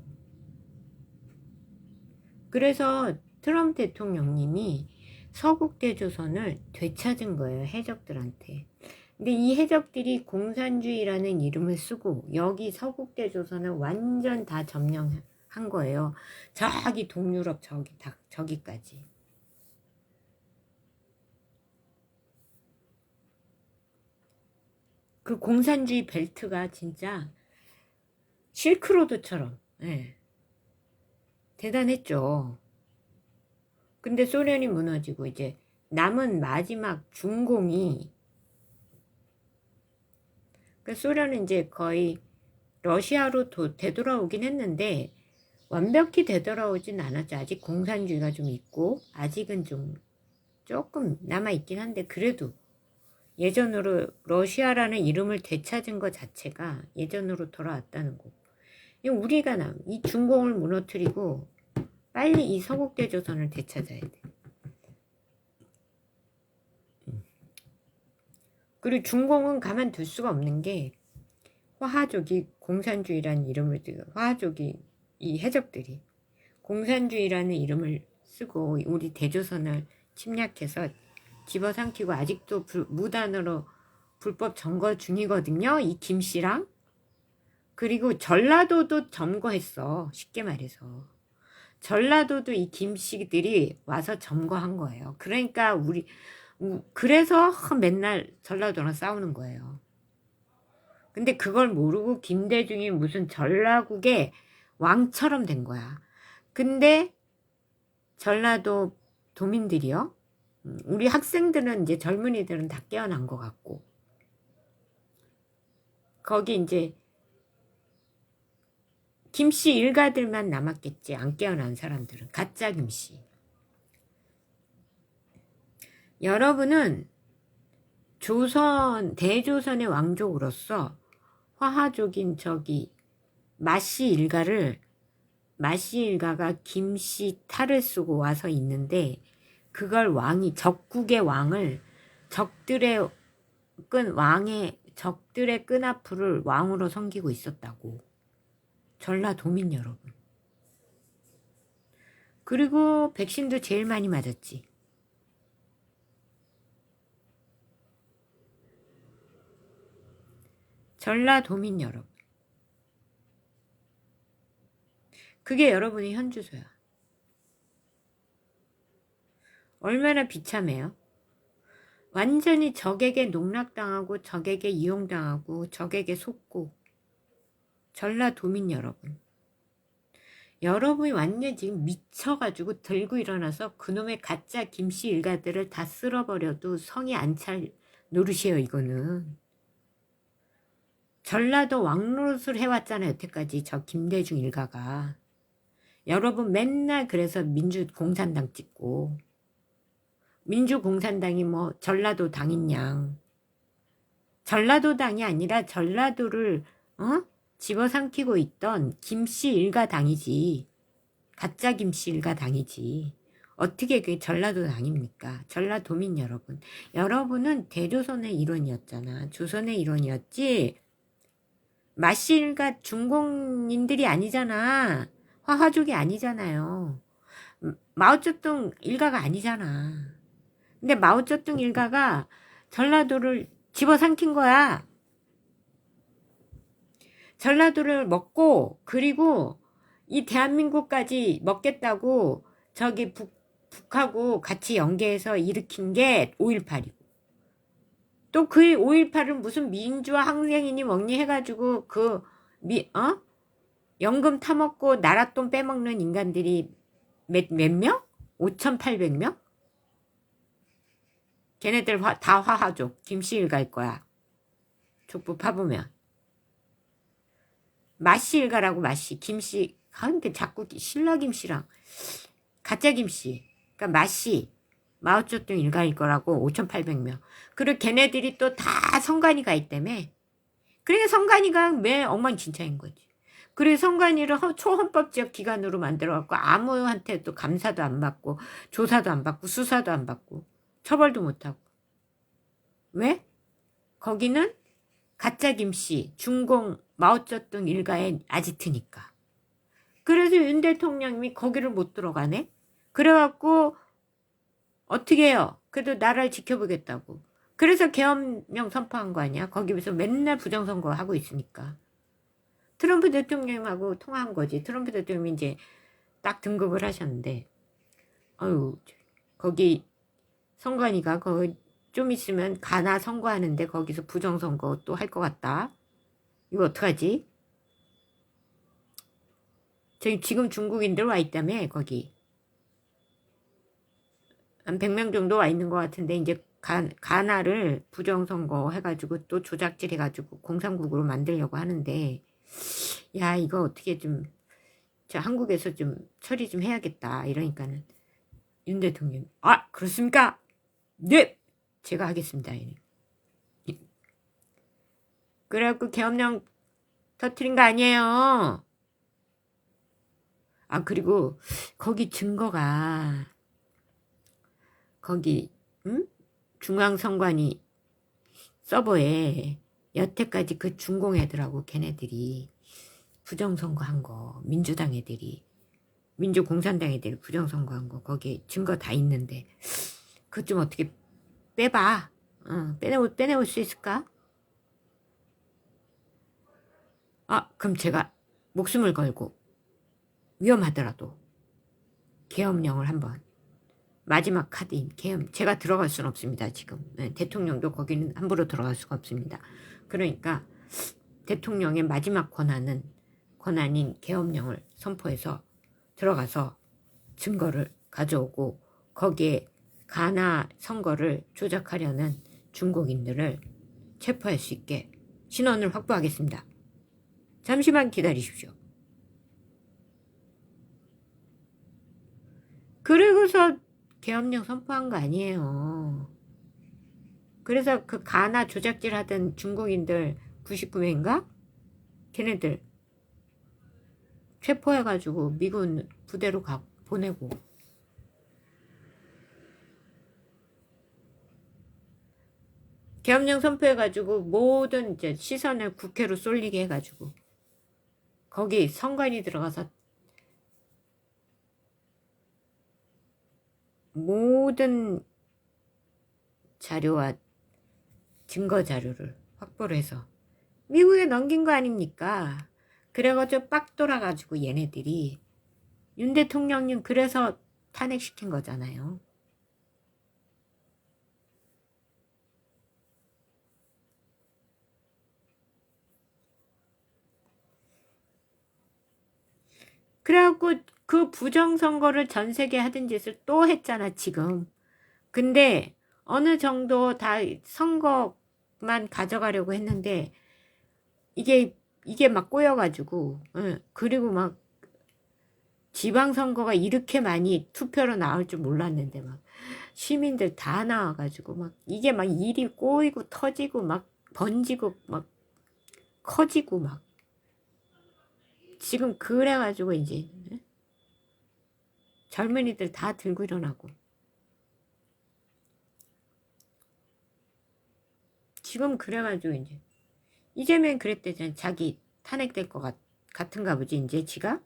Speaker 1: 그래서 트럼프 대통령님이 서국 대조선을 되찾은 거예요. 해적들한테. 근데 이 해적들이 공산주의라는 이름을 쓰고 여기 서국 대조선을 완전 다 점령한 거예요. 저기 동유럽 저기까지. 그 공산주의 벨트가 진짜 실크로드처럼 대단했죠. 근데 소련이 무너지고 이제 남은 마지막 중공이 소련은 이제 거의 러시아로 되돌아오긴 했는데 완벽히 되돌아오진 않았죠. 아직 공산주의가 좀 있고 아직은 좀 조금 남아있긴 한데 그래도 예전으로 러시아라는 이름을 되찾은 것 자체가 예전으로 돌아왔다는 거고 우리가 이 중공을 무너뜨리고 빨리 이 서국대조선을 되찾아야 돼. 그리고 중공은 가만둘 수가 없는 게 화하족이 공산주의라는 이름을 쓰고 화하족이 이 해적들이 공산주의라는 이름을 쓰고 우리 대조선을 침략해서 집어삼키고 아직도 무단으로 불법 점거 중이거든요. 이 김씨랑. 그리고 전라도도 점거했어. 쉽게 말해서. 전라도도 이 김씨들이 와서 점거한 거예요. 그러니까 그래서 맨날 전라도랑 싸우는 거예요. 근데 그걸 모르고 김대중이 무슨 전라국의 왕처럼 된 거야. 근데 전라도 도민들이요. 우리 학생들은 이제 젊은이들은 다 깨어난 것 같고 거기 이제 김씨 일가들만 남았겠지. 안 깨어난 사람들은 가짜 김씨. 여러분은 대조선의 왕족으로서 화하족인 마씨 일가가 김씨 탈을 쓰고 와서 있는데 그걸 적국의 왕을 적들의 끈앞을 왕으로 섬기고 있었다고. 전라도민 여러분. 그리고 백신도 제일 많이 맞았지. 전라도민 여러분. 그게 여러분의 현주소야. 얼마나 비참해요? 완전히 적에게 농락당하고 적에게 이용당하고 적에게 속고 전라도민 여러분. 여러분이 완전 지금 미쳐가지고 들고 일어나서 그놈의 가짜 김씨 일가들을 다 쓸어버려도 성이 안 찰 노릇이에요. 이거는. 전라도 왕노릇을 해왔잖아요. 여태까지 저 김대중 일가가. 여러분 맨날 그래서 민주공산당 찍고 민주공산당이 뭐 전라도 당인 양. 전라도 당이 아니라 전라도를 집어삼키고 있던 김씨 일가 당이지. 가짜 김씨 일가 당이지. 어떻게 그게 전라도 당입니까? 전라도민 여러분. 여러분은 대조선의 일원이었잖아. 조선의 일원이었지. 마씨 일가 중공인들이 아니잖아. 화화족이 아니잖아요. 마오쩌둥 일가가 아니잖아. 근데 마오쩌둥 일가가 전라도를 집어삼킨 거야. 전라도를 먹고 그리고 이 대한민국까지 먹겠다고 저기 북하고 같이 연계해서 일으킨 게 5.18이고 또 그 5.18은 무슨 민주화 항쟁이니 뭐니 해가지고 연금 타먹고 나랏돈 빼먹는 인간들이 몇 명? 5,800명? 걔네들 다 화하족. 김씨 일가일 거야. 족보 파보면. 마씨 일가라고 마씨. 김씨. 근데 자꾸 신라김씨랑 가짜김씨. 그러니까 마씨. 마오쩌둥 일가일 거라고 5,800명. 그리고 걔네들이 또 다 성관이가 있다며. 그러니까 성관이가 매 엉망진창인 거지. 그리고 성관이를 초헌법적 기관으로 만들어갖고 아무한테 또 감사도 안 받고 조사도 안 받고 수사도 안 받고 처벌도 못하고. 왜? 거기는 가짜 김씨, 중공, 마오쩌둥 일가의 아지트니까. 그래서 윤 대통령이 거기를 못 들어가네? 그래갖고 어떻게 해요? 그래도 나라를 지켜보겠다고. 그래서 계엄령 선포한 거 아니야? 거기서 맨날 부정선거 하고 있으니까. 트럼프 대통령하고 통화한 거지. 트럼프 대통령이 이제 딱 등극을 하셨는데, 거기 선관위가 거기 좀 있으면 가나 선거하는데 거기서 부정선거 또 할 것 같다. 이거 어떡하지? 지금 중국인들 와 있다며, 거기. 한 100명 정도 와 있는 것 같은데, 이제 가나를 부정선거 해가지고 또 조작질 해가지고 공산국으로 만들려고 하는데, 야, 이거 어떻게 저 한국에서 좀 처리 좀 해야겠다. 이러니까는 윤 대통령, 그렇습니까? 네! 제가 하겠습니다. 그래갖고 계엄령 터트린 거 아니에요. 그리고 거기 증거가 거기 중앙선관위 서버에 여태까지 그 중공 애들하고 걔네들이 부정선거 한 거, 민주당 애들이 민주공산당 애들이 부정선거 한 거 거기에 증거 다 있는데 그것 좀 어떻게 빼봐. 빼내올 수 있을까? 그럼 제가 목숨을 걸고 위험하더라도 계엄령을 한번 마지막 카드인 계엄 제가 들어갈 수는 없습니다. 지금 대통령도 거기는 함부로 들어갈 수가 없습니다. 그러니까 대통령의 마지막 권한인 계엄령을 선포해서 들어가서 증거를 가져오고 거기에 가나 선거를 조작하려는 중국인들을 체포할 수 있게 신원을 확보하겠습니다. 잠시만 기다리십시오. 그리고서 계엄령 선포한 거 아니에요. 그래서 그 가나 조작질 하던 중국인들 99명인가? 걔네들 체포해가지고 미군 부대로 보내고 계엄령 선포해가지고 모든 이제 시선을 국회로 쏠리게 해가지고 거기 선관위 들어가서 모든 자료와 증거 자료를 확보를 해서 미국에 넘긴 거 아닙니까? 그래가지고 빡 돌아가지고 얘네들이 윤 대통령님 그래서 탄핵시킨 거잖아요. 그래갖고 그 부정선거를 전 세계 하던 짓을 또 했잖아 지금. 근데 어느 정도 다 선거만 가져가려고 했는데 이게 막 꼬여가지고 그리고 막 지방선거가 이렇게 많이 투표로 나올 줄 몰랐는데 막 시민들 다 나와가지고 막 이게 막 일이 꼬이고 터지고 막 번지고 막 커지고 막 지금 그래가지고 이제 젊은이들 다 들고 일어나고 지금 그래가지고 이제 이재명 그랬대잖아. 자기 탄핵될 것 같은가 보지 이제 지가.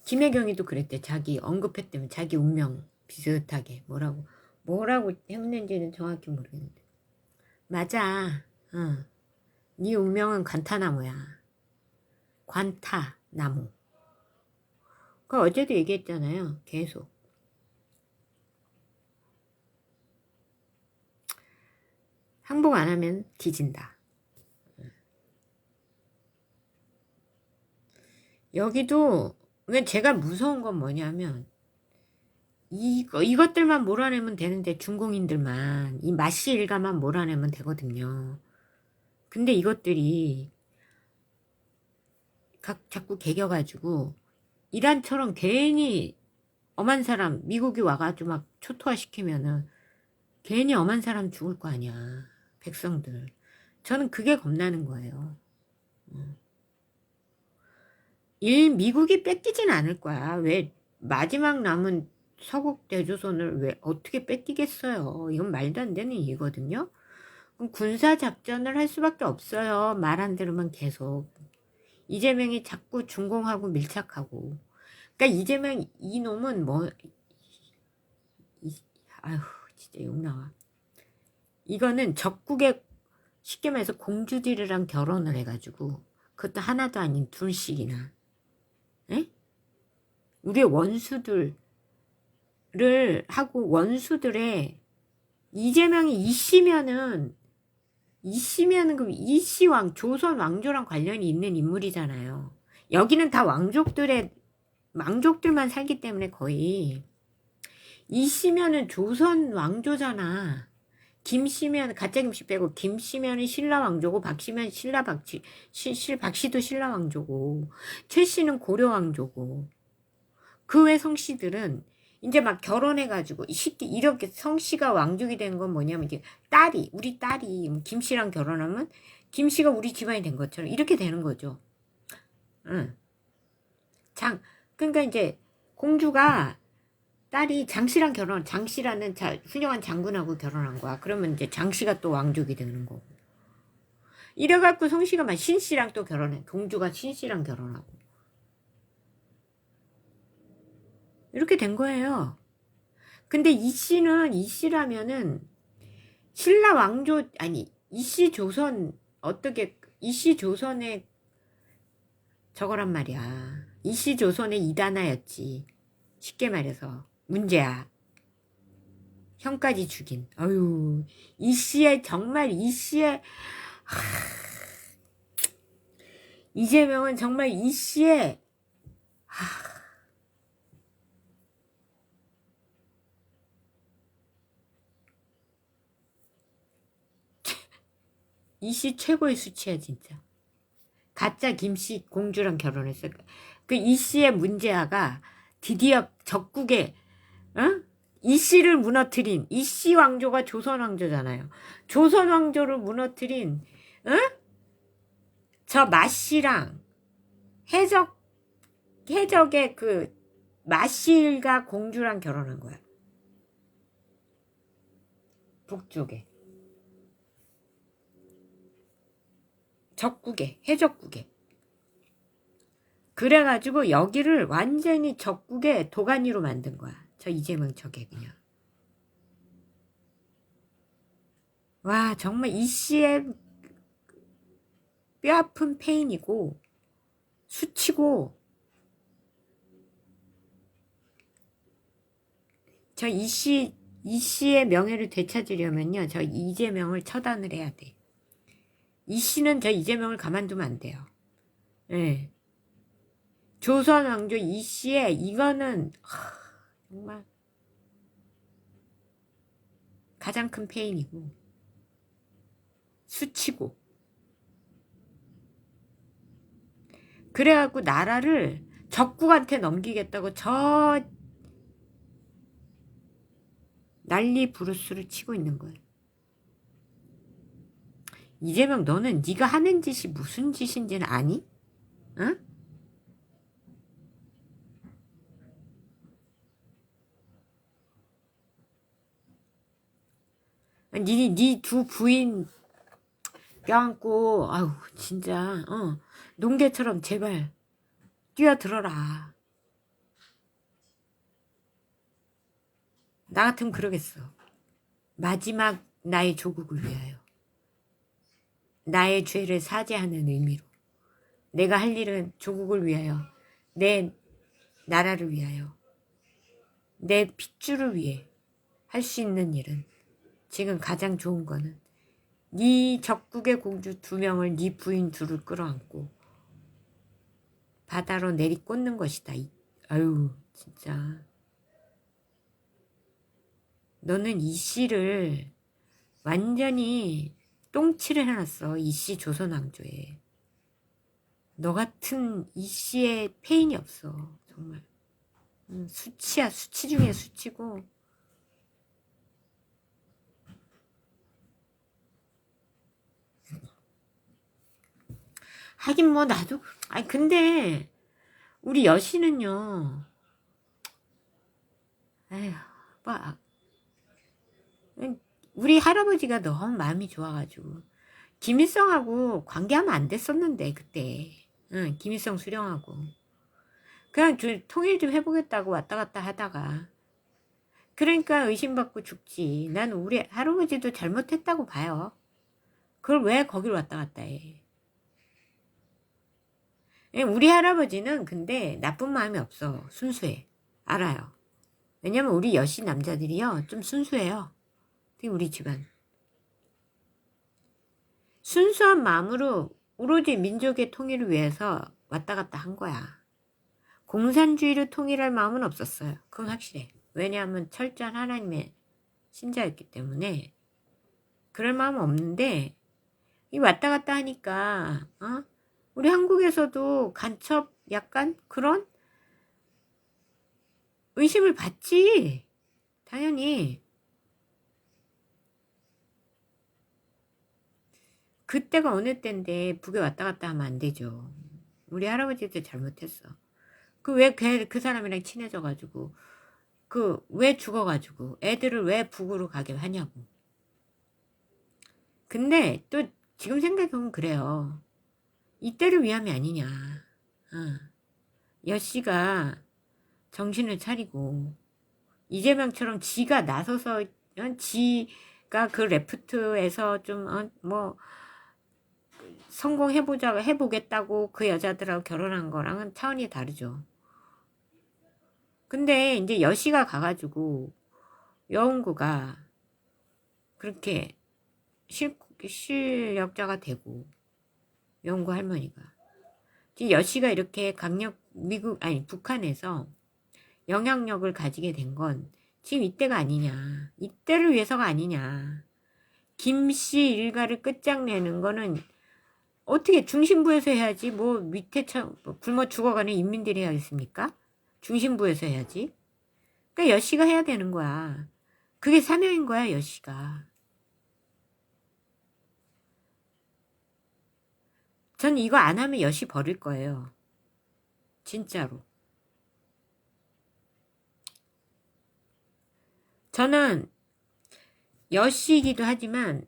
Speaker 1: 김혜경이도 그랬대. 자기 언급했다면 자기 운명 비슷하게 뭐라고 했는지는 정확히 모르겠는데 맞아. 네 운명은 관타나무야. 관타나무. 그 어제도 얘기했잖아요. 계속 항복 안 하면 뒤진다. 여기도 왜 제가 무서운 건 뭐냐면 이것들만 몰아내면 되는데 중공인들만 이 마씨 일가만 몰아내면 되거든요. 근데 이것들이 자꾸 개겨가지고 이란처럼 괜히 엄한 사람 미국이 와가지고 막 초토화시키면은 괜히 엄한 사람 죽을 거 아니야. 백성들. 저는 그게 겁나는 거예요. 미국이 뺏기진 않을 거야. 왜 마지막 남은 서국 대조선을 왜 어떻게 뺏기겠어요. 이건 말도 안 되는 일이거든요. 그럼 군사작전을 할 수밖에 없어요. 말 안 들으면 계속. 이재명이 자꾸 중공하고 밀착하고. 그러니까 이재명 이놈은 아휴 진짜 욕 나와. 이거는 적국에 쉽게 말해서 공주들이랑 결혼을 해가지고 그것도 하나도 아닌 둘씩이나 에? 우리의 원수들을 하고 원수들의 이재명이 이씨면은 그럼 이씨왕 조선 왕조랑 관련이 있는 인물이잖아요. 여기는 다 왕족들만 살기 때문에 거의 이씨면은 조선 왕조잖아. 김씨면 가짜 김씨 빼고 김씨면은 신라 왕조고 박씨면 박씨도 신라 왕조고 최씨는 고려 왕조고 그 외 성씨들은 이제 막 결혼해가지고 쉽게 이렇게 성씨가 왕족이 된 건 뭐냐면 이제 우리 딸이 김씨랑 결혼하면 김씨가 우리 집안이 된 것처럼 이렇게 되는 거죠. 응. 그러니까 이제 공주가 딸이 장씨랑 장씨라는 훌륭한 장군하고 결혼한 거야. 그러면 이제 장씨가 또 왕족이 되는 거고. 이래갖고 성씨가 막 신씨랑 또 결혼해. 공주가 신씨랑 결혼하고. 이렇게 된 거예요. 근데 이씨라면은 신라 왕조, 아니, 이씨 조선의 저거란 말이야. 이씨 조선의 이단아였지. 쉽게 말해서. 문제야. 형까지 죽인. 어휴, 이재명은 정말 이씨의 이씨 최고의 수치야 진짜. 가짜 김씨 공주랑 결혼했어. 그 이씨의 문제아가 드디어 적국에 이씨를 무너뜨린 이씨 왕조가 조선 왕조잖아요. 조선 왕조를 무너뜨린 저 마씨랑 해적의 그 마씨가 공주랑 결혼한 거야. 북쪽에 적국에 해적국에. 그래가지고 여기를 완전히 적국의 도가니로 만든 거야. 저 이재명 저게 그냥. 와 정말 이씨의 뼈아픈 페인이고 수치고. 저 이씨의 명예를 되찾으려면요 저 이재명을 처단을 해야 돼. 이씨는 저 이재명을 가만두면 안 돼요. 예. 조선 왕조 이씨의 이거는 정말 가장 큰 페인이고 수치고. 그래갖고 나라를 적국한테 넘기겠다고 저 난리 부르스를 치고 있는 거예요. 이재명 너는 네가 하는 짓이 무슨 짓인지는 아니? 응? 네 두 부인 껴안고 아우 진짜 농개처럼 제발 뛰어들어라. 나 같으면 그러겠어. 마지막 나의 조국을 위하여 나의 죄를 사죄하는 의미로 내가 할 일은 조국을 위하여 내 나라를 위하여 내 핏줄을 위해 할 수 있는 일은 지금 가장 좋은 거는 네 적국의 공주 2명을 네 부인 2을 끌어안고 바다로 내리꽂는 것이다. 아유 진짜 너는 이씨를 완전히 똥칠을 해놨어. 이씨 조선왕조에. 너 같은 이씨의 페인이 없어. 정말 수치야. 수치 중에 수치고. 하긴 뭐 나도 아니 근데 우리 여신은요 에휴 뭐 우리 할아버지가 너무 마음이 좋아가지고 김일성하고 관계하면 안 됐었는데 그때 김일성 수령하고 그냥 통일 좀 해보겠다고 왔다 갔다 하다가 그러니까 의심받고 죽지. 난 우리 할아버지도 잘못했다고 봐요. 그걸 왜 거길 왔다 갔다 해. 우리 할아버지는 근데 나쁜 마음이 없어. 순수해. 알아요. 왜냐면 우리 여신 남자들이요 좀 순수해요. 특히 우리 집안. 순수한 마음으로 오로지 민족의 통일을 위해서 왔다 갔다 한 거야. 공산주의를 통일할 마음은 없었어요. 그건 확실해. 왜냐하면 철저한 하나님의 신자였기 때문에 그럴 마음은 없는데 이 왔다 갔다 하니까 우리 한국에서도 간첩 약간 그런 의심을 받지. 당연히. 그때가 어느 때인데 북에 왔다 갔다 하면 안 되죠. 우리 할아버지도 잘못했어. 그 사람이랑 친해져가지고 왜 죽어가지고 애들을 왜 북으로 가게 하냐고. 근데 또 지금 생각해보면 그래요. 이때를 위함이 아니냐. 여씨가 정신을 차리고 이재명처럼 지가 나서서 지가 그 레프트에서 좀 해보겠다고 그 여자들하고 결혼한 거랑은 차원이 다르죠. 근데 이제 여씨가 가가지고 여운구가 그렇게 실력자가 되고 여운구 할머니가 여씨가 이렇게 강력 북한에서 영향력을 가지게 된 건 지금 이때가 아니냐. 이때를 위해서가 아니냐. 김씨 일가를 끝장내는 거는 어떻게 중심부에서 해야지. 뭐 밑에 굶어 죽어가는 인민들이 해야겠습니까? 중심부에서 해야지. 그러니까 여씨가 해야 되는 거야. 그게 사명인 거야, 여씨가. 전 이거 안 하면 여씨 버릴 거예요. 진짜로. 저는 여씨이기도 하지만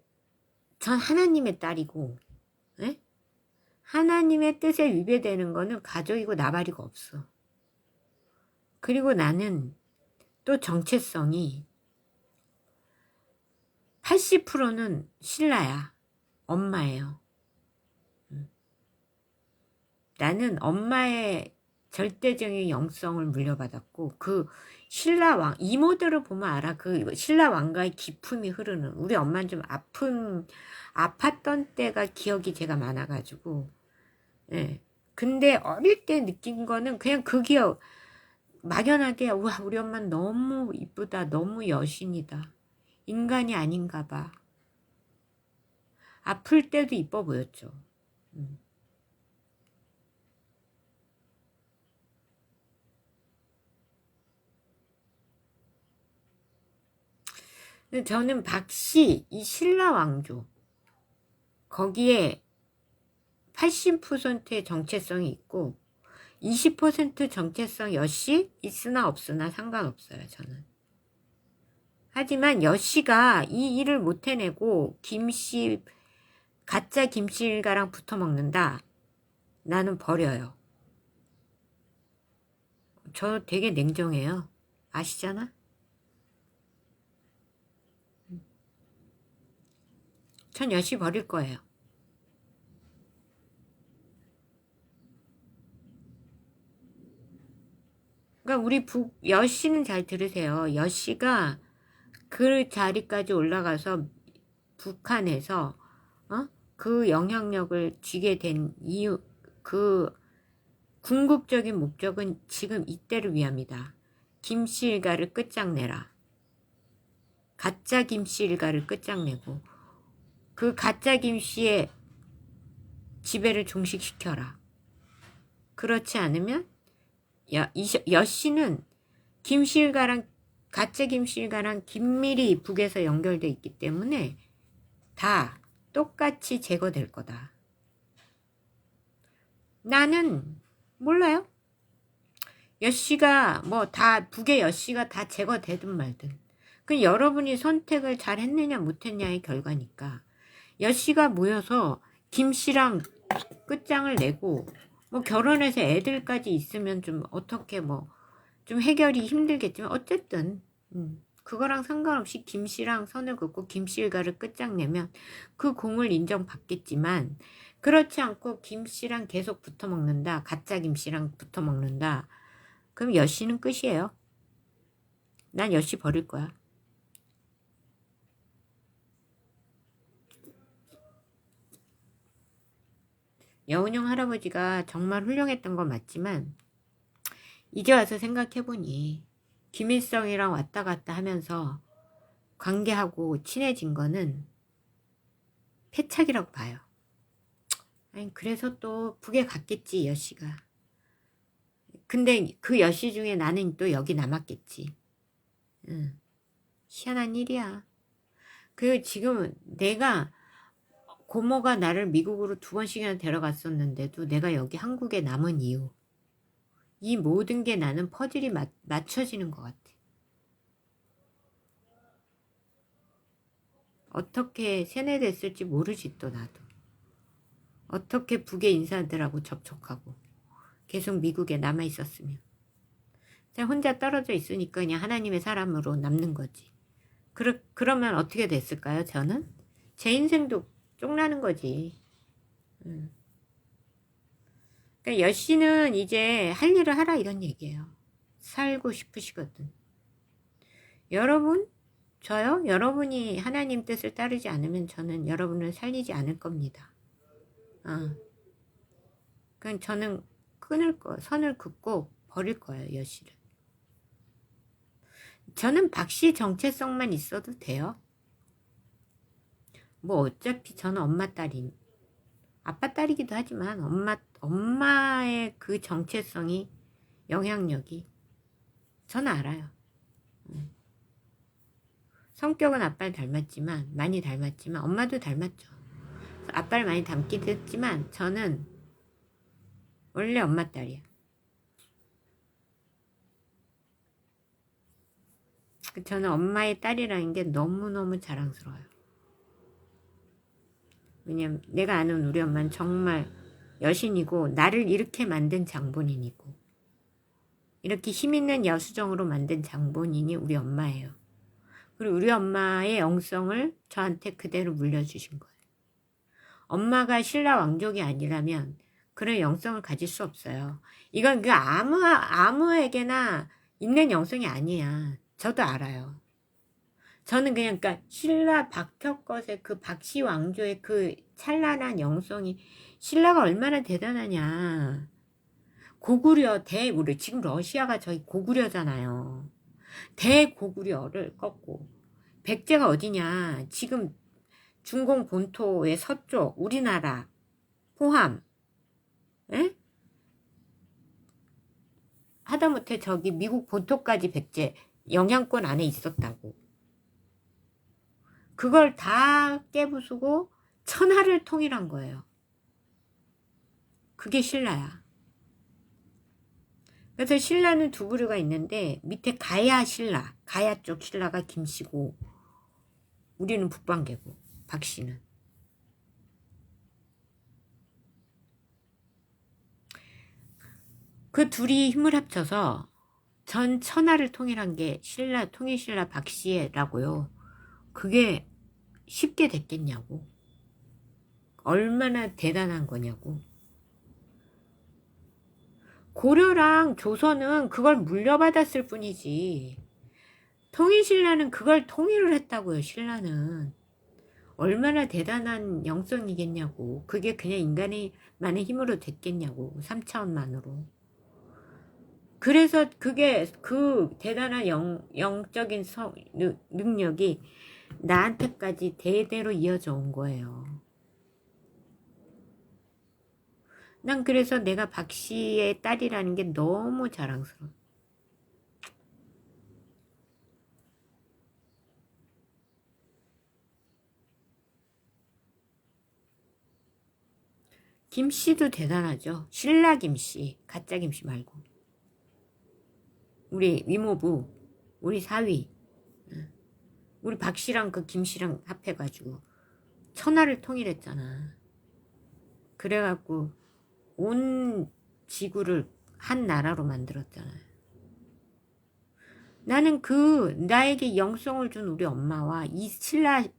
Speaker 1: 전 하나님의 딸이고, 에? 하나님의 뜻에 위배되는 거는 가족이고 나발이고 없어. 그리고 나는 또 정체성이 80%는 신라야. 엄마예요. 나는 엄마의 절대적인 영성을 물려받았고 그 신라왕 이모들을 보면 알아. 그 신라왕가의 기품이 흐르는. 우리 엄마는 좀 아팠던 때가 기억이 제가 많아가지고 예. 근데 어릴 때 느낀 거는 그냥 그 기억 막연하게 와 우리 엄마는 너무 이쁘다. 너무 여신이다. 인간이 아닌가 봐. 아플 때도 이뻐 보였죠. 근데 저는 박씨 이 신라 왕조 거기에 80%의 정체성이 있고 20% 정체성 여씨 있으나 없으나 상관없어요. 저는. 하지만 여씨가 이 일을 못 해내고 김씨 가짜 김씨 일가랑 붙어 먹는다. 나는 버려요. 저 되게 냉정해요. 아시잖아? 전 여씨 버릴 거예요. 그러니까 우리 여씨는 잘 들으세요. 여씨가 그 자리까지 올라가서 북한에서 그 영향력을 쥐게 된 이유, 그 궁극적인 목적은 지금 이때를 위함이다. 김씨 일가를 끝장내라. 가짜 김씨 일가를 끝장내고 그 가짜 김씨의 지배를 종식시켜라. 그렇지 않으면 여씨는 김씨 일가랑 가짜 김씨 일가랑 긴밀히 북에서 연결돼 있기 때문에 다 똑같이 제거될 거다. 나는 몰라요. 여씨가 뭐 다 북의 여씨가 다 제거되든 말든 그 여러분이 선택을 잘 했느냐 못했냐의 결과니까. 여씨가 모여서 김씨랑 끝장을 내고 뭐 결혼해서 애들까지 있으면 좀 어떻게 뭐 좀 해결이 힘들겠지만 어쨌든 그거랑 상관없이 김씨랑 선을 긋고 김씨 일가를 끝장내면 그 공을 인정받겠지만 그렇지 않고 김씨랑 계속 붙어먹는다. 가짜 김씨랑 붙어먹는다. 그럼 여씨는 끝이에요. 난 여씨 버릴 거야. 여운형 할아버지가 정말 훌륭했던 건 맞지만 이제 와서 생각해보니 김일성이랑 왔다 갔다 하면서 관계하고 친해진 거는 패착이라고 봐요. 아니 그래서 또 북에 갔겠지 여씨가. 근데 그 여씨 중에 나는 또 여기 남았겠지. 희한한 일이야. 그리고 지금 내가 고모가 나를 미국으로 2번씩이나 데려갔었는데도 내가 여기 한국에 남은 이유. 이 모든 게 나는 퍼즐이 맞춰지는 것 같아. 어떻게 세뇌됐을지 모르지 또 나도. 어떻게 북의 인사들하고 접촉하고 계속 미국에 남아있었으면. 그냥 혼자 떨어져 있으니까 그냥 하나님의 사람으로 남는 거지. 그러면 어떻게 됐을까요? 저는? 제 인생도 쪽나는 거지. 그러니까 여씨는 이제 할 일을 하라 이런 얘기예요. 살고 싶으시거든. 여러분? 저요? 여러분이 하나님 뜻을 따르지 않으면 저는 여러분을 살리지 않을 겁니다. 그럼 저는 끊을 거, 선을 긋고 버릴 거예요, 여씨를. 저는 박씨 정체성만 있어도 돼요. 뭐 어차피 저는 엄마 딸인, 아빠 딸이기도 하지만 엄마의 그 정체성이, 영향력이 저는 알아요. 성격은 아빠를 닮았지만, 많이 닮았지만 엄마도 닮았죠. 아빠를 많이 닮긴 했지만 저는 원래 엄마 딸이야. 저는 엄마의 딸이라는 게 너무너무 자랑스러워요. 왜냐면 내가 아는 우리 엄마는 정말 여신이고 나를 이렇게 만든 장본인이고 이렇게 힘있는 여수정으로 만든 장본인이 우리 엄마예요. 그리고 우리 엄마의 영성을 저한테 그대로 물려주신 거예요. 엄마가 신라 왕족이 아니라면 그런 영성을 가질 수 없어요. 이건 그 아무에게나 있는 영성이 아니야. 저도 알아요. 저는 그냥 그러니까 신라 박혁것의 그 박씨 왕조의 그 찬란한 영성이, 신라가 얼마나 대단하냐. 고구려 우리 지금 러시아가 저희 고구려잖아요. 대고구려를 꺾고 백제가 어디냐. 지금 중공 본토의 서쪽 우리나라 포함, 에? 하다못해 저기 미국 본토까지 백제 영향권 안에 있었다고. 그걸 다 깨부수고 천하를 통일한 거예요. 그게 신라야. 그래서 신라는 두 부류가 있는데 밑에 가야 신라, 가야 쪽 신라가 김씨고 우리는 북방계고 박씨는. 그 둘이 힘을 합쳐서 전 천하를 통일한 게 신라, 통일신라 박씨라고요. 그게 쉽게 됐겠냐고. 얼마나 대단한 거냐고. 고려랑 조선은 그걸 물려받았을 뿐이지. 통일신라는 그걸 통일을 했다고요. 신라는. 얼마나 대단한 영성이겠냐고. 그게 그냥 인간의 만의 힘으로 됐겠냐고. 3차원만으로. 그래서 그게 그 대단한 영적인 능력이 나한테까지 대대로 이어져 온 거예요. 난 그래서 내가 박씨의 딸이라는 게 너무 자랑스러워. 김씨도 대단하죠. 신라 김씨, 가짜 김씨 말고. 우리 이모부, 우리 사위, 우리 박씨랑 그 김씨랑 합해가지고 천하를 통일했잖아. 그래갖고 온 지구를 한 나라로 만들었잖아요. 나는 나에게 영성을 준 우리 엄마와 이 신라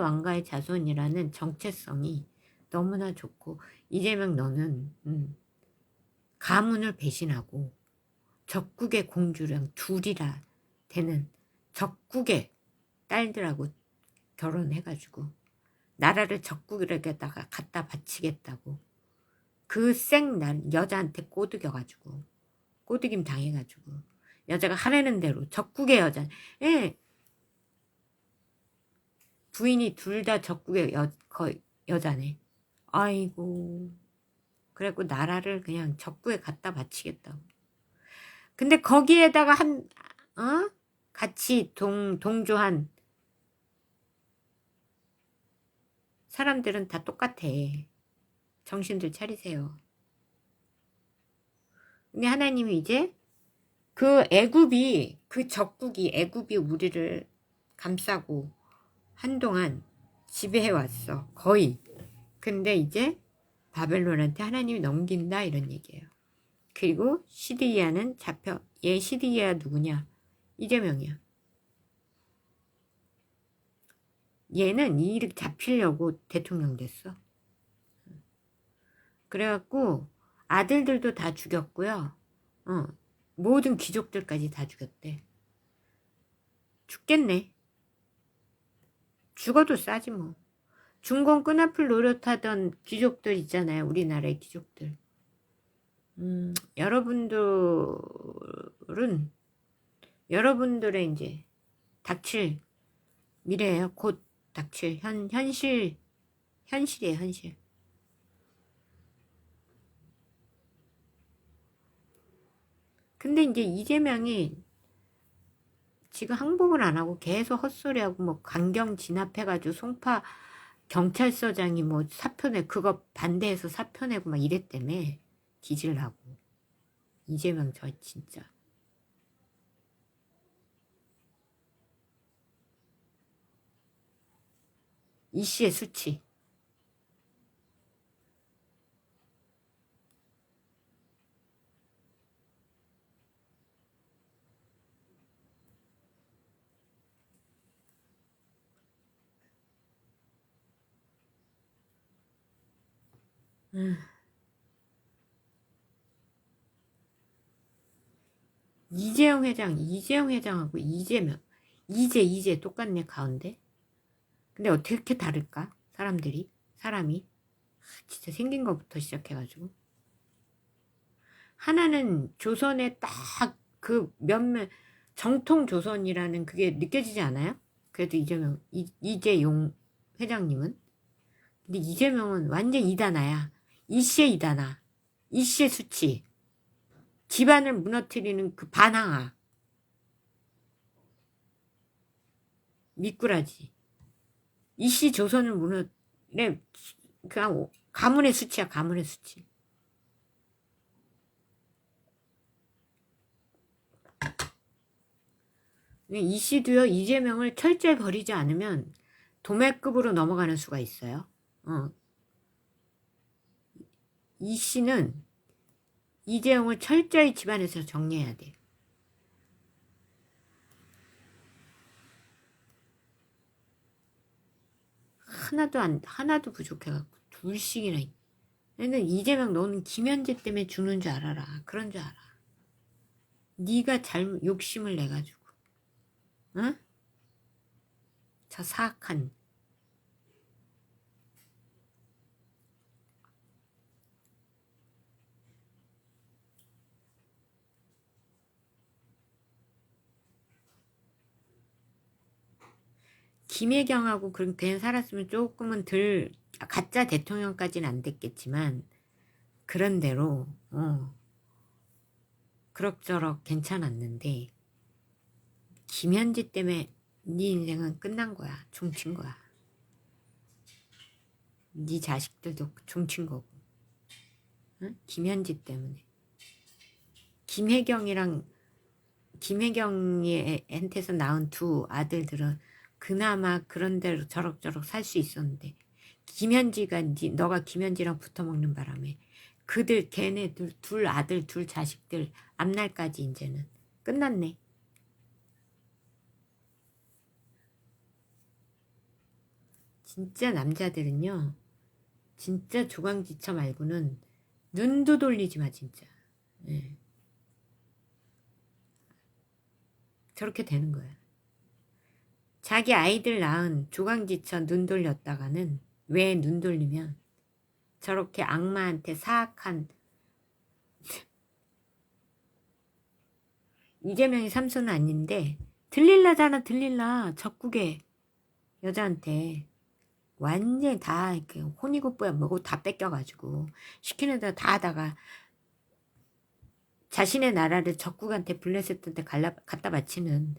Speaker 1: 왕가의 자손이라는 정체성이 너무나 좋고, 이재명 너는 가문을 배신하고 적국의 공주랑 둘이라 되는 적국의 딸들하고 결혼해가지고 나라를 적국에다가 갖다 바치겠다고 그 여자한테 꼬드김 당해가지고 여자가 하라는 대로 적국의 여자, 예, 부인이 둘 다 적국의 여자네. 아이고, 그래갖고 나라를 그냥 적국에 갖다 바치겠다고. 근데 거기에다가 같이 동조한 사람들은 다 똑같아. 정신들 차리세요. 근데 하나님이 이제 그 애굽이 우리를 감싸고 한동안 지배해왔어. 거의. 근데 이제 바벨론한테 하나님이 넘긴다 이런 얘기예요. 그리고 시드기야는 얘 시드기야 누구냐? 이재명이야. 얘는 이렇게 잡히려고 대통령 됐어. 그래갖고 아들들도 다 죽였고요. 모든 귀족들까지 다 죽였대. 죽겠네. 죽어도 싸지 뭐. 중공 끈앞을 노릇하던 귀족들 있잖아요. 우리나라의 귀족들. 여러분들의 이제 닥칠 미래예요. 곧 닥칠 현실이에요, 현실. 근데 이제 이재명이 지금 항복을 안 하고 계속 헛소리하고 뭐 강경 진압해가지고 송파 경찰서장이 뭐 사표내 그거 반대해서 사표내고 막 이랬다며. 뒤질라고. 이재명 저 진짜. 이씨의 수치. 이재용 회장하고 이재 똑같네 가운데. 근데 어떻게 이렇게 다를까? 사람이 진짜 생긴 것부터 시작해가지고 하나는 조선의 딱 그 몇몇 정통 조선이라는 그게 느껴지지 않아요? 그래도 이재용 회장님은. 근데 이재명은 완전 이단아야. 이씨의 이단아. 이씨의 수치. 집안을 무너뜨리는 그 반항아. 미꾸라지. 이씨 조선을 그냥 가문의 수치야, 가문의 수치. 이씨도요, 이재명을 철저히 버리지 않으면 도매급으로 넘어가는 수가 있어요. 이씨는 이재용을 철저히 집안에서 정리해야 돼. 하나도 부족해갖고 둘씩이나. 얘는 이재명 너는 김현재 때문에 주는 줄 알아라. 그런 줄 알아. 네가 욕심을 내가지고. 응? 저 사악한. 김혜경하고 그냥 살았으면 조금은 덜 가짜 대통령까지는 안 됐겠지만 그런대로 그럭저럭 괜찮았는데 김현지 때문에 네 인생은 끝난 거야. 종친 거야. 네 자식들도 종친 거고. 응? 김현지 때문에. 김혜경이한테서 낳은 두 아들들은 그나마 그런 대로 저럭저럭 살 수 있었는데 너가 김현지랑 붙어먹는 바람에 걔네들 둘 아들 둘 자식들 앞날까지 이제는 끝났네. 진짜 남자들은요, 진짜 조강지처 말고는 눈도 돌리지 마 진짜. 네. 저렇게 되는 거야. 자기 아이들 낳은 조강지처 눈 돌렸다가는 왜 눈 돌리면 저렇게 악마한테 사악한 이재명이 삼손은 아닌데 들릴라잖아. 적국에 여자한테 완전히 다 이렇게 혼이굿보야 뭐고 다 뺏겨가지고 시키는 대로 다 하다가 자신의 나라를 적국한테 블레셋한테 갖다 바치는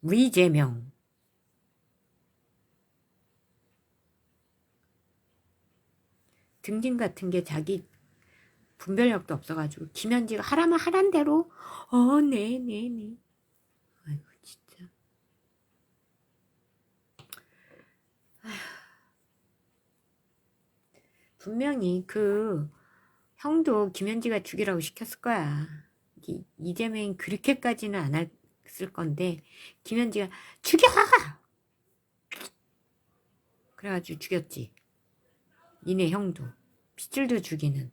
Speaker 1: 리재명. 등진 같은 게 자기 분별력도 없어가지고 김현지가 하라면 하란 대로 네. 아이고 진짜. 분명히 그 형도 김현지가 죽이라고 시켰을 거야. 이재명이 그렇게까지는 안 했을 건데 김현지가 죽여! 그래가지고 죽였지. 니네 형도. 핏줄도 죽이는.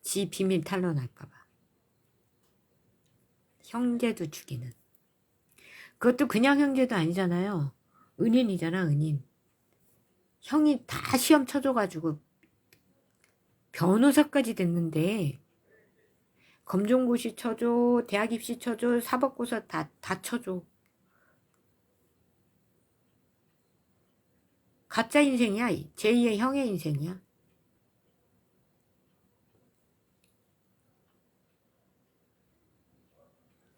Speaker 1: 지 비밀 탄로날까봐. 형제도 죽이는. 그것도 그냥 형제도 아니잖아요. 은인이잖아, 은인. 형이 다 시험 쳐줘가지고 변호사까지 됐는데 검정고시 쳐줘, 대학 입시 쳐줘, 사법고사 다 쳐줘. 가짜 인생이야. 제2의 형의 인생이야.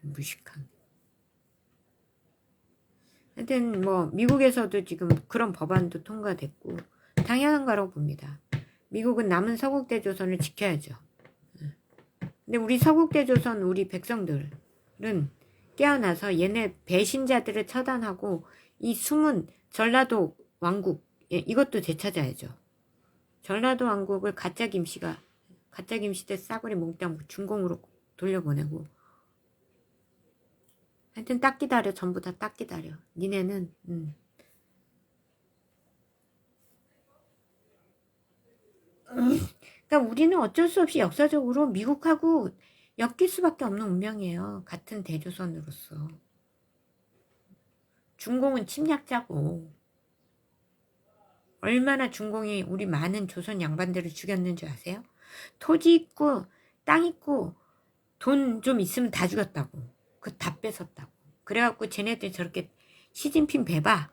Speaker 1: 무식한. 하여튼 뭐 미국에서도 지금 그런 법안도 통과됐고 당연한 거라고 봅니다. 미국은 남은 서국대조선을 지켜야죠. 근데 우리 서국대조선 우리 백성들은 깨어나서 얘네 배신자들을 처단하고 이 숨은 전라도 왕국 이것도 되찾아야죠. 전라도 왕국을 가짜 김씨때 싸구려 몽땅 중공으로 돌려보내고 하여튼 딱 기다려. 전부 다 딱 기다려. 니네는 그러니까 우리는 어쩔 수 없이 역사적으로 미국하고 엮일 수밖에 없는 운명이에요. 같은 대조선으로서. 중공은 침략자고 얼마나 중공이 우리 많은 조선 양반들을 죽였는 줄 아세요? 토지 있고 땅 있고 돈 좀 있으면 다 죽였다고. 그거 다 뺏었다고. 그래갖고 쟤네들 저렇게 시진핑 배봐.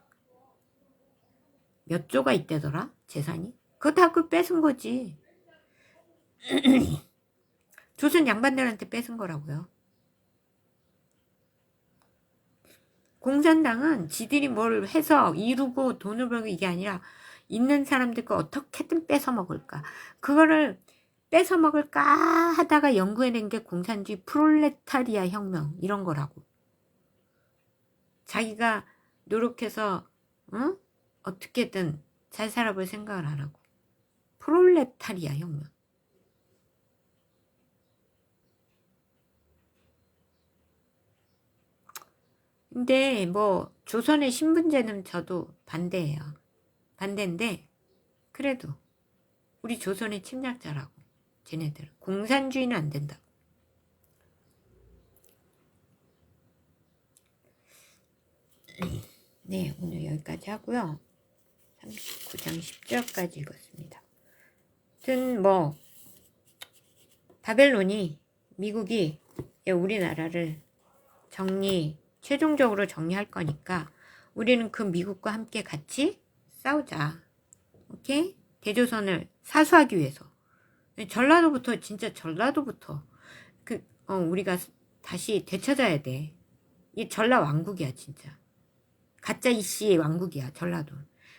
Speaker 1: 몇 조가 있대더라? 재산이? 그거 다 그 뺏은 거지. 조선 양반들한테 뺏은 거라고요. 공산당은 지들이 뭘 해서 이루고 돈을 벌고 이게 아니라 있는 사람들 거 어떻게든 뺏어 먹을까. 그거를 뺏어 먹을까 하다가 연구해낸 게 공산주의 프롤레타리아 혁명 이런 거라고. 자기가 노력해서 어떻게든 잘 살아볼 생각을 안 하고. 프롤레타리아 혁명. 근데 뭐 조선의 신분제는 저도 반대예요. 반대인데 그래도 우리 조선의 침략자라고. 쟤네들 공산주의는 안 된다고. 네, 오늘 여기까지 하고요. 39장 10절까지 읽었습니다. 하여튼 뭐 바벨론이 미국이 우리나라를 최종적으로 정리할 거니까 우리는 그 미국과 함께 같이 싸우자. 오케이? 대조선을 사수하기 위해서. 전라도부터 진짜 전라도부터 우리가 다시 되찾아야 돼. 이 전라 왕국이야 진짜. 가짜 이씨의 왕국이야 전라도.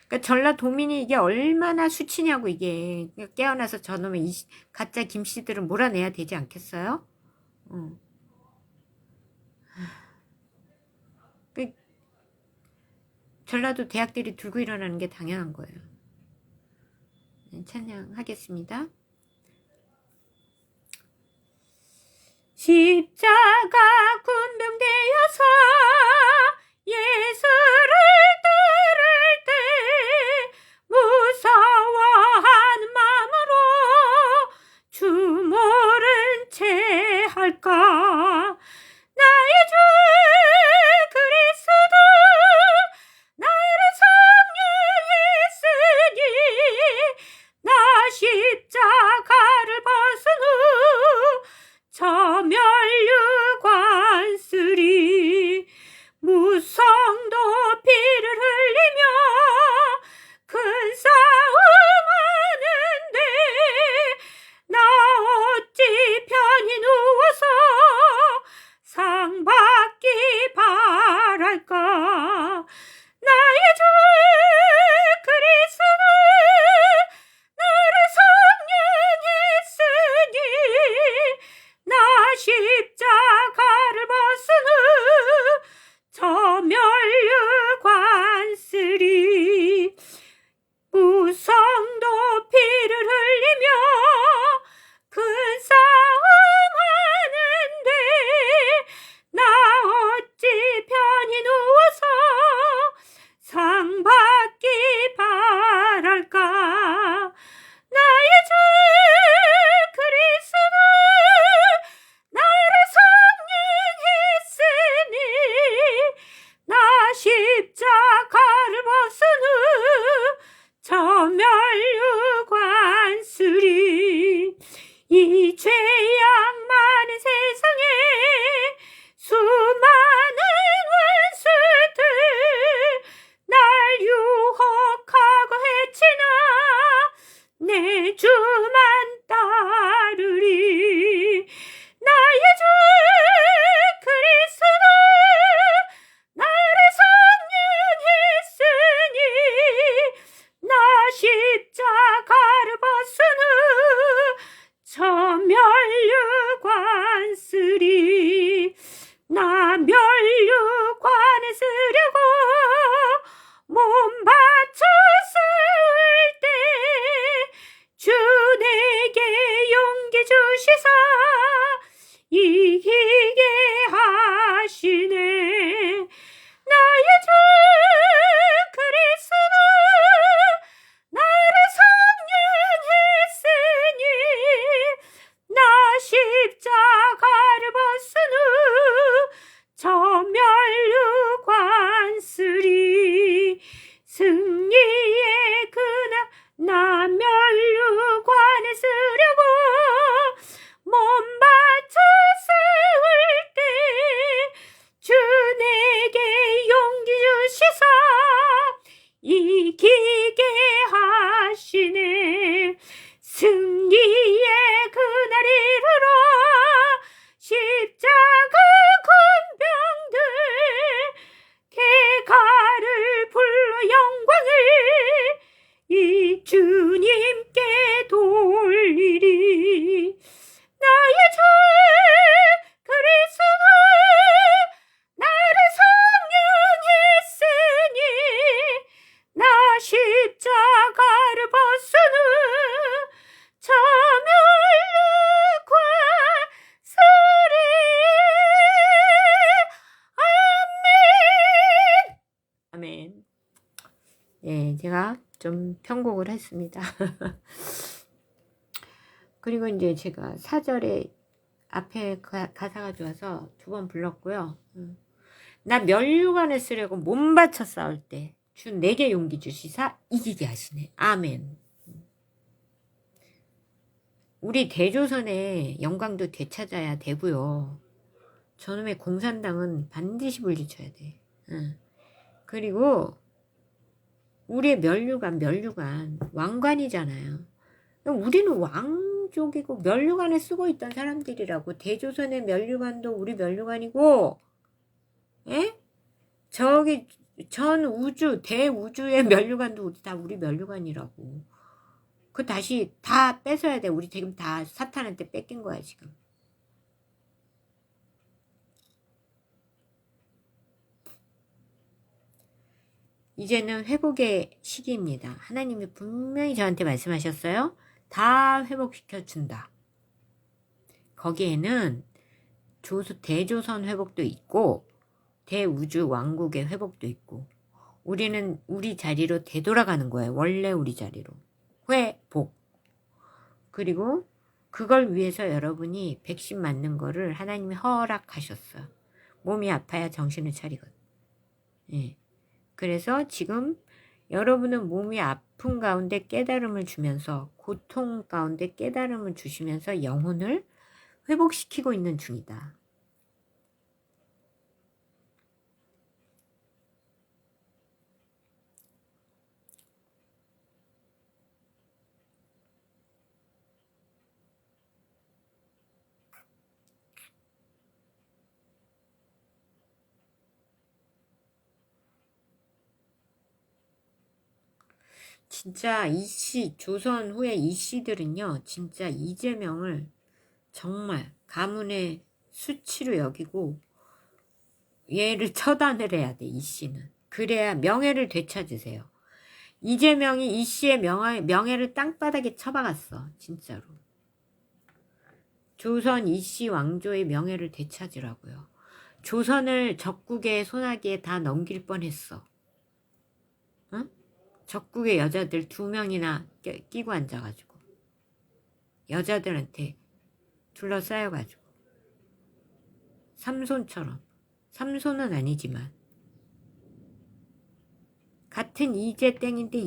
Speaker 1: 그러니까 전라도민이 이게 얼마나 수치냐고 이게. 깨어나서 저놈의 가짜 김씨들을 몰아내야 되지 않겠어요? 전라도 대학들이 들고 일어나는 게 당연한 거예요. 찬양하겠습니다. 십자가 군병되어서 예수를 따를 때 무서워하는 마음으로 주 모른 채 할까. 나의 주 그리스도 나를 성령했으니 나 십자가를 벗은 후 저멸류관 쓰리. 무성도 피를 흘리며 큰 싸움하는데 나 어찌 편히 누워서 상 받기 바랄까. 나의 주 그리스도 나를 성령했으니 나 십자가를 벗은 후 저멸 아멘. 예, 제가 좀 편곡을 했습니다. 그리고 이제 제가 4절에 앞에 가사가 좋아서 2번 불렀고요. 나 면류관을 쓰려고 몸바쳐 싸울 때 주 내게 용기 주시사 이기게 하시네. 아멘. 우리 대조선의 영광도 되찾아야 되고요. 저놈의 공산당은 반드시 물리쳐야 돼. 그리고 우리의 면류관 왕관이잖아요. 우리는 왕족이고 면류관을 쓰고 있던 사람들이라고. 대조선의 면류관도 우리 면류관이고, 예? 저기 전 우주 대우주의 면류관도 다 우리 면류관이라고. 그 다시 다 뺏어야 돼. 우리 지금 다 사탄한테 뺏긴 거야 지금. 이제는 회복의 시기입니다. 하나님이 분명히 저한테 말씀하셨어요. 다 회복시켜준다. 거기에는 대조선 회복도 있고 대우주 왕국의 회복도 있고, 우리는 우리 자리로 되돌아가는 거예요. 원래 우리 자리로. 회복. 그리고 그걸 위해서 여러분이 백신 맞는 거를 하나님이 허락하셨어요. 몸이 아파야 정신을 차리거든. 예. 그래서 지금 여러분은 몸이 아픈 가운데 깨달음을 주면서, 고통 가운데 깨달음을 주시면서 영혼을 회복시키고 있는 중이다. 진짜 조선 후에 이씨들은요, 진짜 이재명을 정말 가문의 수치로 여기고 얘를 처단을 해야 돼. 이씨는. 그래야 명예를 되찾으세요. 이재명이 이씨의 명예를 땅바닥에 쳐박았어. 진짜로. 조선 이씨 왕조의 명예를 되찾으라고요. 조선을 적국의 소나기에 다 넘길 뻔했어. 응? 적국의 여자들 2명이나 끼고 앉아가지고 여자들한테 둘러싸여가지고 삼손은 아니지만 같은 이재땡인데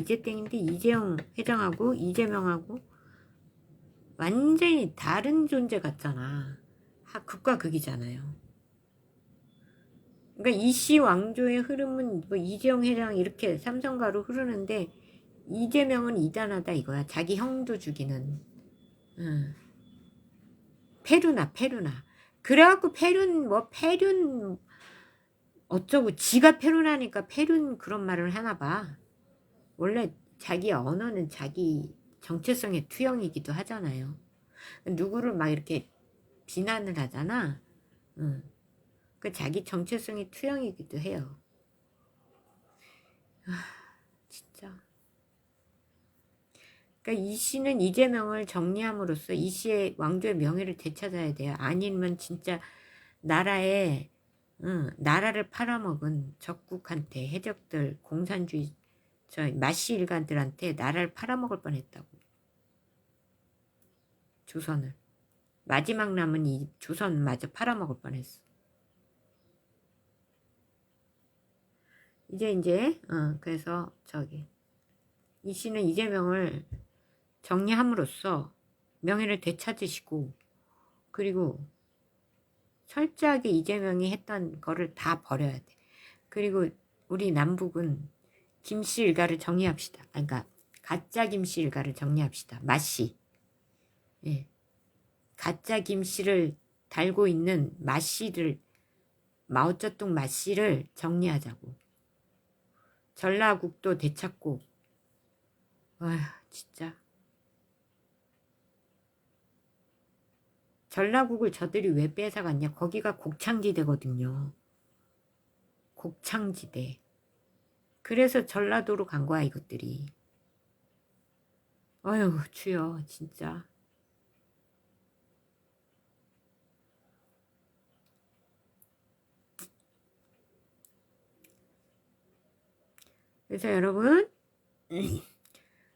Speaker 1: 이재용 회장하고 이재명하고 완전히 다른 존재 같잖아. 극과 극이잖아요. 그러니까 이씨 왕조의 흐름은 뭐 이재용 회장 이렇게 삼성가로 흐르는데, 이재명은 이단하다 이거야. 자기 형도 죽이는. 페루나. 그래갖고 페륜 어쩌고 지가 페륜하니까 페륜 그런 말을 하나 봐. 원래 자기 언어는 자기 정체성의 투영이기도 하잖아요. 누구를 막 이렇게 비난을 하잖아. 그 자기 정체성의 투영이기도 해요. 진짜. 그러니까 이 씨는 이재명을 정리함으로써 이 씨의 왕조의 명예를 되찾아야 돼요. 아니면 진짜 나라를 팔아먹은 적국한테, 해적들, 공산주의 마씨 일간들한테 나라를 팔아먹을 뻔했다고. 조선을. 마지막 남은 이 조선마저 팔아먹을 뻔했어. 그래서 이 씨는 이재명을 정리함으로써 명예를 되찾으시고, 그리고 철저하게 이재명이 했던 거를 다 버려야 돼. 그리고 우리 남북은 김씨 일가를 정리합시다. 그러니까 가짜 김씨 일가를 정리합시다. 마씨. 예. 가짜 김씨를 달고 있는 마씨들, 마오쩌둥 마씨를 정리하자고. 전라국도 되찾고. 아휴, 진짜. 전라국을 저들이 왜 뺏어갔냐? 거기가 곡창지대거든요. 곡창지대. 그래서 전라도로 간 거야, 이것들이. 어휴, 주여, 진짜. 그래서 여러분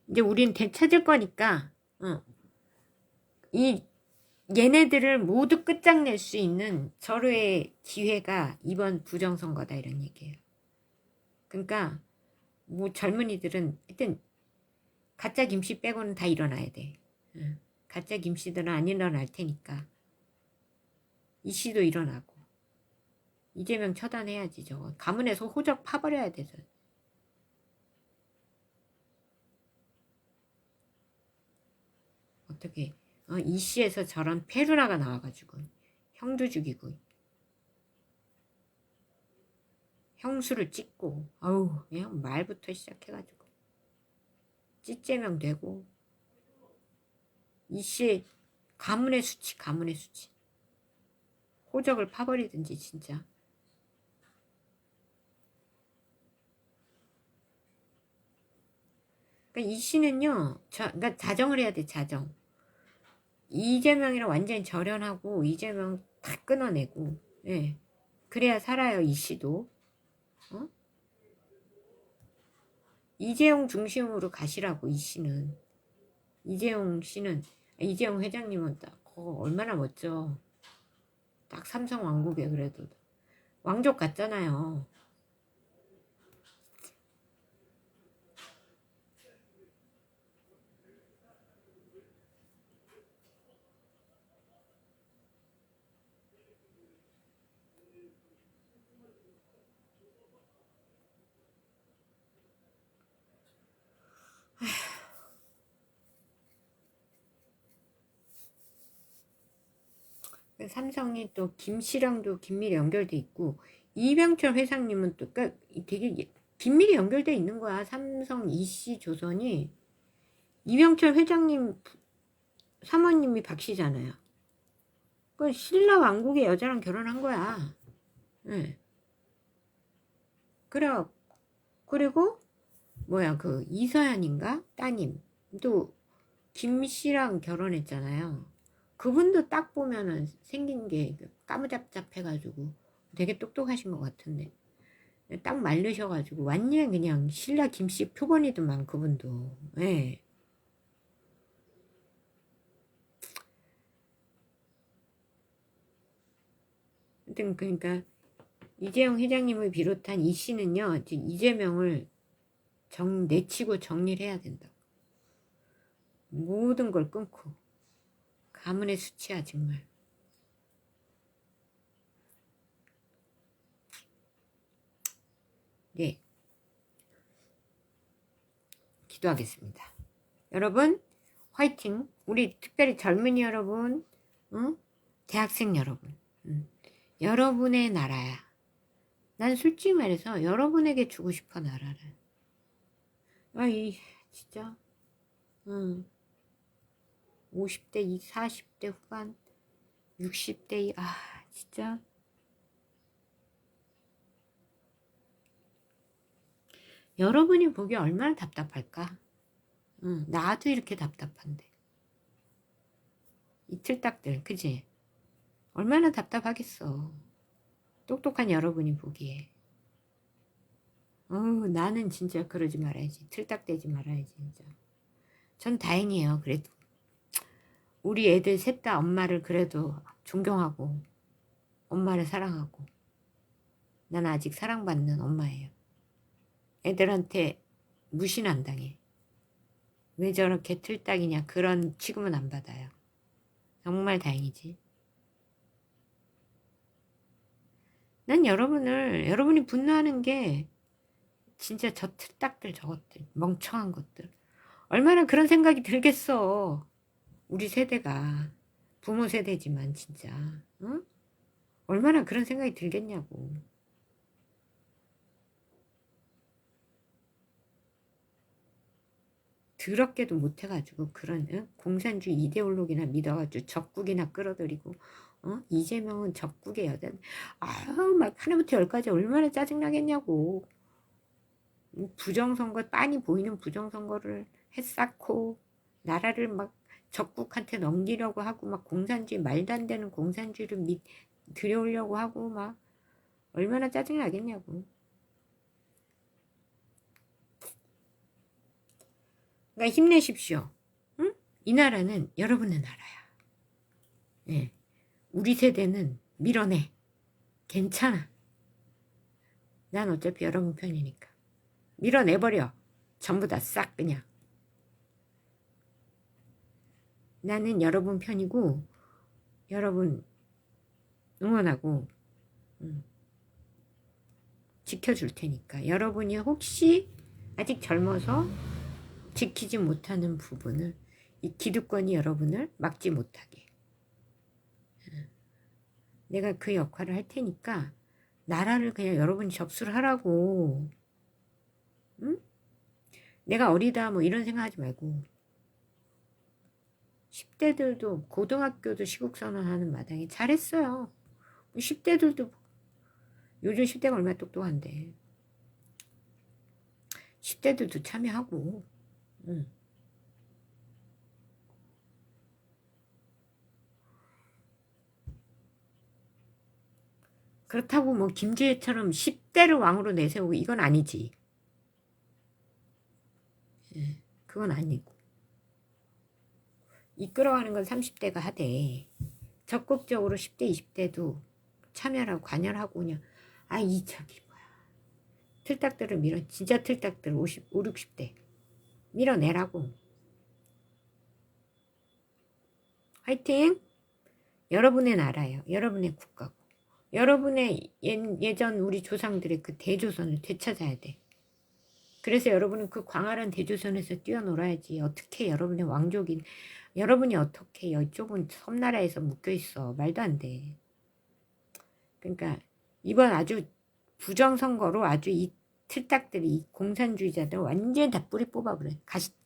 Speaker 1: 이제 우린 되찾을 거니까 이 얘네들을 모두 끝장낼 수 있는 절호의 기회가 이번 부정선거다 이런 얘기예요. 그러니까 뭐 젊은이들은 하여튼 가짜 김씨 빼고는 다 일어나야 돼. 가짜 김씨들은 안 일어날 테니까 이씨도 일어나고 이재명 처단해야지. 저거 가문에서 호적 파버려야 돼서. 어떻게 이씨에서 저런 페루나가 나와가지고 형도 죽이고 형수를 찍고 아우 그냥 말부터 시작해가지고 찌째명 되고 이씨의 가문의 수치 호적을 파버리든지 진짜. 그러니까 이씨는요 그러니까 자정을 해야 돼. 자정. 이재명이랑 완전히 절연하고 이재명 다 끊어내고 예. 그래야 살아요. 이씨도. 이재용 중심으로 가시라고. 이씨는 이재용 씨는 이재용 회장님은 딱 얼마나 멋져. 딱 삼성 왕국에 그래도 왕족 같잖아요. 삼성이 또 김씨랑도 긴밀히 연결돼 있고 이병철 회장님은 또 그러니까 되게 긴밀히 연결돼 있는 거야. 삼성 이씨 조선이 이병철 회장님 사모님이 박씨잖아요. 그 신라 왕국의 여자랑 결혼한 거야. 네. 그래 그리고 뭐야 그 이서연인가 따님 또 김씨랑 결혼했잖아요. 그분도 딱 보면은 생긴 게 까무잡잡해가지고 되게 똑똑하신 것 같은데 딱 말르셔가지고 완전 그냥 신라 김씨 표본이더만 그분도. 예. 하여튼 그러니까 이재용 회장님을 비롯한 이 씨는요 이재명을 내치고 정리를 해야 된다. 모든 걸 끊고 가문의 수치야 정말. 네. 기도하겠습니다. 여러분 화이팅. 우리 특별히 젊은이 여러분 대학생 여러분 여러분의 나라야. 난 솔직히 말해서 여러분에게 주고 싶어 나라를. 진짜 50대 40대 후반 60대 진짜 여러분이 보기 얼마나 답답할까. 나도 이렇게 답답한데 이틀딱들 그지? 얼마나 답답하겠어. 똑똑한 여러분이 보기에. 나는 진짜 그러지 말아야지. 틀딱대지 말아야지 진짜. 전 다행이에요. 그래도 우리 애들 셋 다 엄마를 그래도 존경하고 엄마를 사랑하고 난 아직 사랑받는 엄마예요. 애들한테 무시는 안 당해. 왜 저렇게 틀딱이냐 그런 취급은 안 받아요. 정말 다행이지. 난 여러분이 분노하는 게 진짜 저 틀딱들 저것들 멍청한 것들 얼마나 그런 생각이 들겠어. 우리 세대가 부모 세대지만 진짜 응? 얼마나 그런 생각이 들겠냐고. 더럽게도 못해가지고 그런 공산주의 이데올로기나 믿어가지고 적국이나 끌어들이고 이재명은 적국의 여자 막 하나부터 열까지 얼마나 짜증나겠냐고. 부정선거 빤히 보이는 부정선거를 했쌓고 나라를 막 적국한테 넘기려고 하고 막 공산주의 말도 안 되는 공산주의를 들여오려고 하고 막 얼마나 짜증나겠냐고. 그러니까 힘내십시오. 응? 이 나라는 여러분의 나라야. 예. 우리 세대는 밀어내. 괜찮아. 난 어차피 여러분 편이니까. 밀어내버려. 전부 다 싹 그냥. 나는 여러분 편이고 여러분 응원하고 지켜줄 테니까. 여러분이 혹시 아직 젊어서 지키지 못하는 부분을 이 기득권이 여러분을 막지 못하게 내가 그 역할을 할 테니까 나라를 그냥 여러분이 접수를 하라고. 응? 내가 어리다 뭐 이런 생각하지 말고 10대들도 고등학교도 시국선언하는 마당에 잘했어요. 10대들도 요즘 10대가 얼마나 똑똑한데 10대들도 참여하고 응. 그렇다고 뭐 김지혜처럼 10대를 왕으로 내세우고 이건 아니지. 그건 아니고 이끌어가는 건 30대가 하되 적극적으로 10대 20대도 참여하고 관여하고 그냥 이 저기 뭐야 틀딱들을 밀어 진짜 틀딱들 50, 5, 60대 밀어내라고. 화이팅. 여러분의 나라예요. 여러분의 국가고 여러분의 예전 우리 조상들의 그 대조선을 되찾아야 돼. 그래서 여러분은 그 광활한 대조선에서 뛰어놀아야지. 어떻게 여러분의 왕족인 여러분이 어떻게 이쪽은 섬나라에서 묶여있어. 말도 안 돼. 그러니까 이번 아주 부정선거로 아주 이 틀딱들이 이 공산주의자들 완전히 다 뿌리 뽑아버려.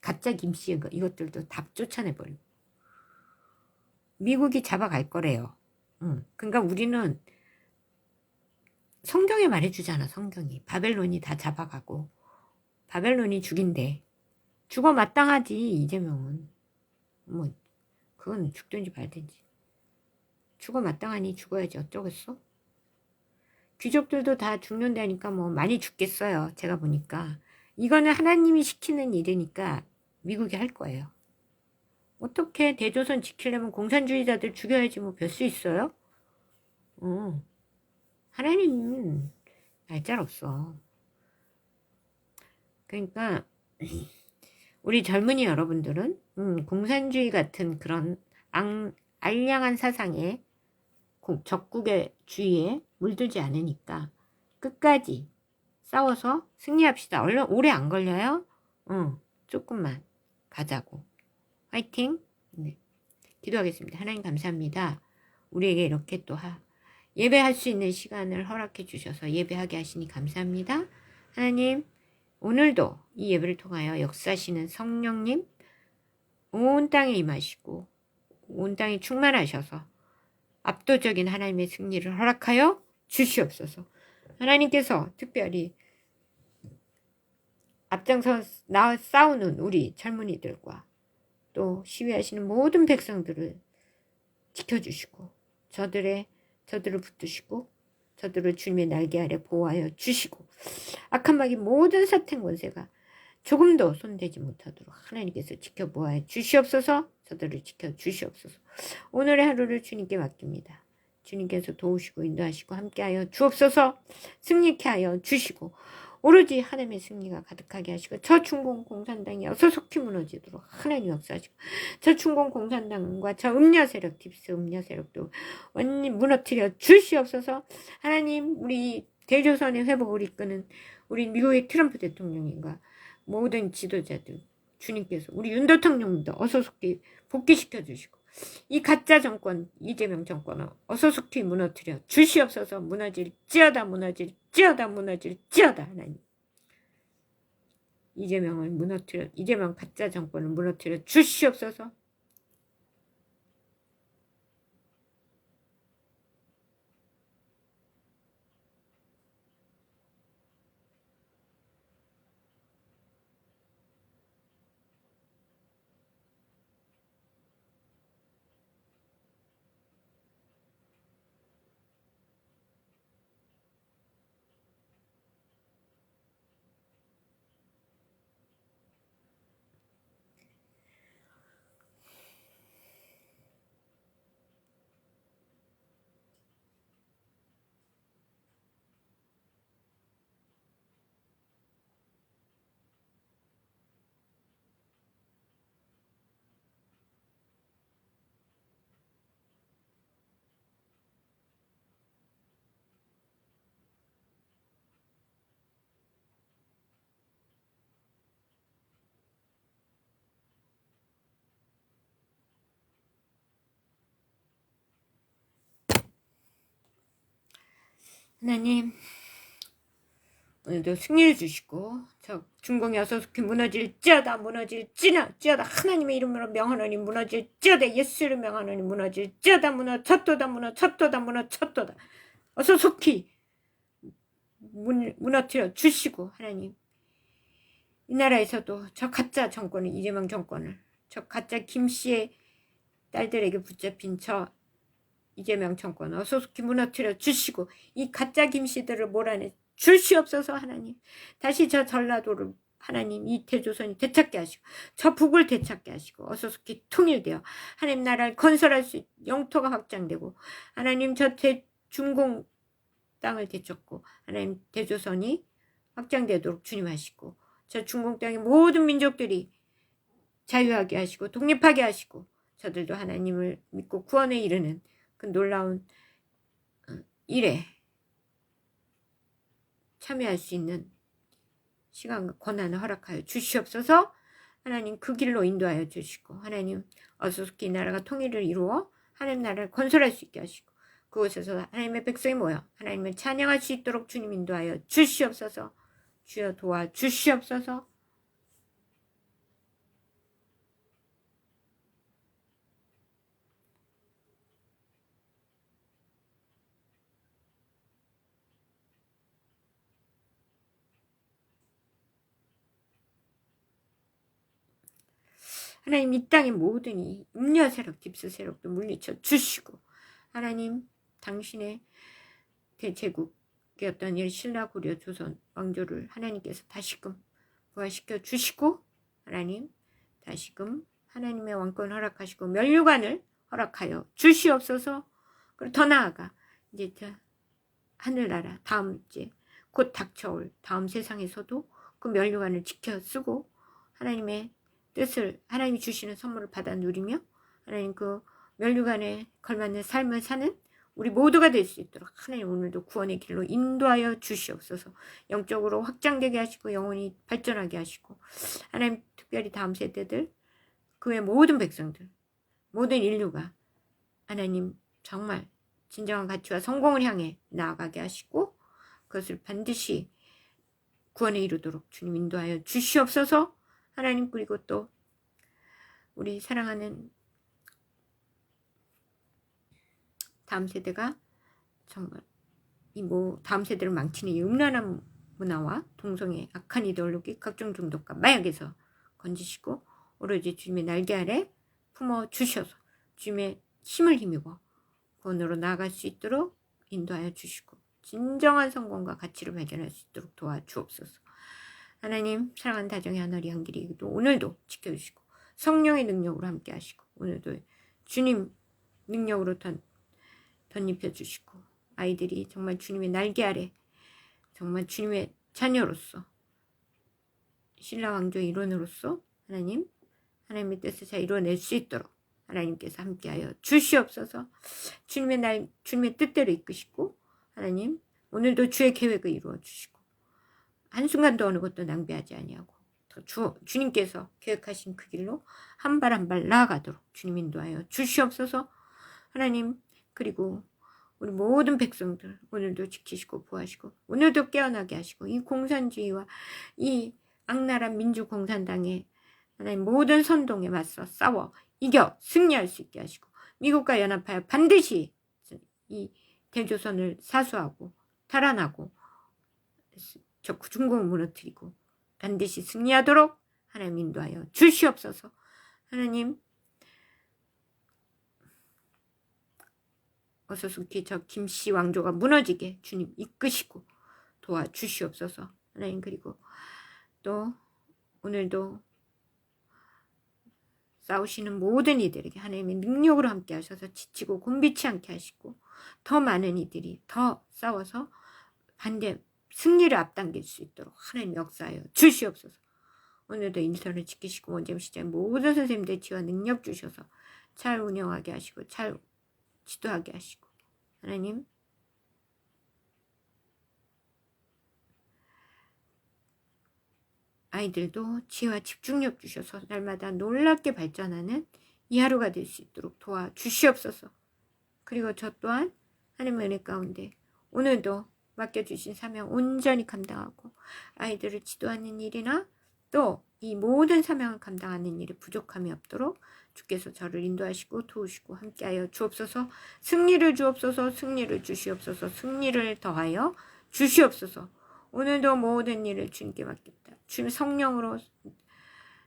Speaker 1: 가짜 김씨 이것들도 다 쫓아내버리고 미국이 잡아갈 거래요. 그러니까 우리는 성경에 말해주잖아. 성경이 바벨론이 다 잡아가고 바벨론이 죽인대. 죽어 마땅하지. 이재명은 뭐 그건 죽든지 말든지 죽어 마땅하니 죽어야지. 어쩌겠어. 귀족들도 다 죽는다니까 뭐 많이 죽겠어요. 제가 보니까 이거는 하나님이 시키는 일이니까 미국이 할 거예요. 어떻게 대조선 지키려면 공산주의자들 죽여야지 뭐 별 수 있어요? 하나님은 날짜를 없어. 그러니까 우리 젊은이 여러분들은 공산주의 같은 그런 알량한 사상에 적국의 주의에 물들지 않으니까 끝까지 싸워서 승리합시다. 얼른 오래 안 걸려요? 조금만 가자고. 화이팅! 네. 기도하겠습니다. 하나님 감사합니다. 우리에게 이렇게 또 예배할 수 있는 시간을 허락해 주셔서 예배하게 하시니 감사합니다. 하나님 오늘도 이 예배를 통하여 역사하시는 성령님 온 땅에 임하시고 온 땅에 충만하셔서 압도적인 하나님의 승리를 허락하여 주시옵소서. 하나님께서 특별히 앞장서 싸우는 우리 젊은이들과 또 시위하시는 모든 백성들을 지켜주시고 저들을 붙드시고 저들을 주님의 날개 아래 보호하여 주시고 악한 마귀 모든 사탄 권세가 조금도 손대지 못하도록 하나님께서 지켜보아 주시옵소서. 저들을 지켜주시옵소서. 오늘의 하루를 주님께 맡깁니다. 주님께서 도우시고 인도하시고 함께하여 주옵소서. 승리케 하여 주시고 오로지 하나님의 승리가 가득하게 하시고 저 중공 공산당이 어서속히 무너지도록 하나님 역사하시고 저 중공 공산당과 저 음녀 세력 딥스 음녀 세력도 완전히 무너뜨려 주시옵소서. 하나님 우리 대조선의 회복을 이끄는 우리 미국의 트럼프 대통령님과 모든 지도자들 주님께서 우리 윤 대통령도 어서속히 복귀시켜 주시고 이 가짜 정권 이재명 정권을 어서속히 무너뜨려 주시옵소서. 무너질지어다 무너질지어다 무너질지어다. 하나님 이재명 가짜 정권을 무너뜨려 주시옵소서. 하나님 오늘도 승리를 주시고 저 중공이 어서속히 무너질지어다 무너질지어다 하나님의 이름으로 명하노니 무너질지어다 예수를 명하노니 무너질지어다 무너쳤도다 어서속히 무너뜨려 주시고 하나님 이 나라에서도 저 가짜 정권을 이재명 정권을 저 가짜 김씨의 딸들에게 붙잡힌 저 이재명 정권 어서속히 무너뜨려 주시고 이 가짜 김씨들을 몰아내 주시옵소서. 하나님 다시 저 전라도를 하나님 이 대조선이 되찾게 하시고 저 북을 되찾게 하시고 어서속히 통일되어 하나님 나라를 건설할 수 영토가 확장되고 하나님 저 중공 땅을 되찾고 하나님 대조선이 확장되도록 주님 하시고 저 중공 땅의 모든 민족들이 자유하게 하시고 독립하게 하시고 저들도 하나님을 믿고 구원에 이르는 그 놀라운 일에 참여할 수 있는 시간과 권한을 허락하여 주시옵소서. 하나님 그 길로 인도하여 주시고 하나님 어서속히 나라가 통일을 이루어 하나님 나라를 건설할 수 있게 하시고 그곳에서 하나님의 백성이 모여 하나님을 찬양할 수 있도록 주님 인도하여 주시옵소서. 주여 도와주시옵소서. 하나님 이 땅의 모든 이 음녀 세력, 깁스 세력도 물리쳐 주시고 하나님 당신의 대제국이었던 이 신라 고려 조선 왕조를 하나님께서 다시금 부활시켜 주시고 하나님 다시금 하나님의 왕권 허락하시고 면류관을 허락하여 주시옵소서. 그리고 더 나아가 이제 하늘나라 다음 이제 곧 닥쳐올 다음 세상에서도 그 면류관을 지켜 쓰고 하나님의 뜻을 하나님이 주시는 선물을 받아 누리며 하나님 그 면류관에 걸맞는 삶을 사는 우리 모두가 될 수 있도록 하나님 오늘도 구원의 길로 인도하여 주시옵소서. 영적으로 확장되게 하시고 영혼이 발전하게 하시고 하나님 특별히 다음 세대들 그 외 모든 백성들 모든 인류가 하나님 정말 진정한 가치와 성공을 향해 나아가게 하시고 그것을 반드시 구원에 이르도록 주님 인도하여 주시옵소서. 하나님 그리고 또 우리 사랑하는 다음 세대가 정말 다음 세대를 망치는 이 음란한 문화와 동성애 악한 이데올로기 각종 중독과 마약에서 건지시고 오로지 주님의 날개 아래 품어 주셔서 주님의 힘을 힘입어 구원으로 나아갈 수 있도록 인도하여 주시고 진정한 성공과 가치를 발견할 수 있도록 도와주옵소서. 하나님 사랑하는 다정의 하늘이 한길이도 오늘도 지켜주시고 성령의 능력으로 함께 하시고 오늘도 주님 능력으로 덧입혀 주시고 아이들이 정말 주님의 날개 아래 정말 주님의 자녀로서 신라왕조의 일원으로서 하나님의 뜻을 잘 이루어낼 수 있도록 하나님께서 함께하여 주시옵소서. 주님의 뜻대로 이끄시고 하나님 오늘도 주의 계획을 이루어 주시고 한순간도 어느 것도 낭비하지 아니하고 주님께서 계획하신 그 길로 한 발 한 발 나아가도록 주님 인도하여 주시옵소서. 하나님 그리고 우리 모든 백성들 오늘도 지키시고 보호하시고 오늘도 깨어나게 하시고 이 공산주의와 이 악랄한 민주공산당의 하나님 모든 선동에 맞서 싸워 이겨 승리할 수 있게 하시고 미국과 연합하여 반드시 이 대조선을 사수하고 탈환하고 저 중공을 무너뜨리고 반드시 승리하도록 하나님 인도하여 주시옵소서. 하나님 어서속히 저 김씨 왕조가 무너지게 주님 이끄시고 도와주시옵소서. 하나님 그리고 또 오늘도 싸우시는 모든 이들에게 하나님의 능력으로 함께 하셔서 지치고 곤비치 않게 하시고 더 많은 이들이 더 싸워서 승리를 앞당길 수 있도록 하나님 역사하여 주시옵소서. 오늘도 인선을 지키시고 원점 시장 모든 선생님들 지와 능력 주셔서 잘 운영하게 하시고 잘 지도하게 하시고 하나님 아이들도 지혜와 집중력 주셔서 날마다 놀랍게 발전하는 이 하루가 될 수 있도록 도와주시옵소서. 그리고 저 또한 하나님의 은혜 가운데 오늘도 맡겨주신 사명 온전히 감당하고 아이들을 지도하는 일이나 또 이 모든 사명을 감당하는 일에 부족함이 없도록 주께서 저를 인도하시고 도우시고 함께하여 주옵소서. 승리를 주옵소서. 승리를 주시옵소서. 승리를 더하여 주시옵소서. 오늘도 모든 일을 주님께 맡깁니다. 주님 성령으로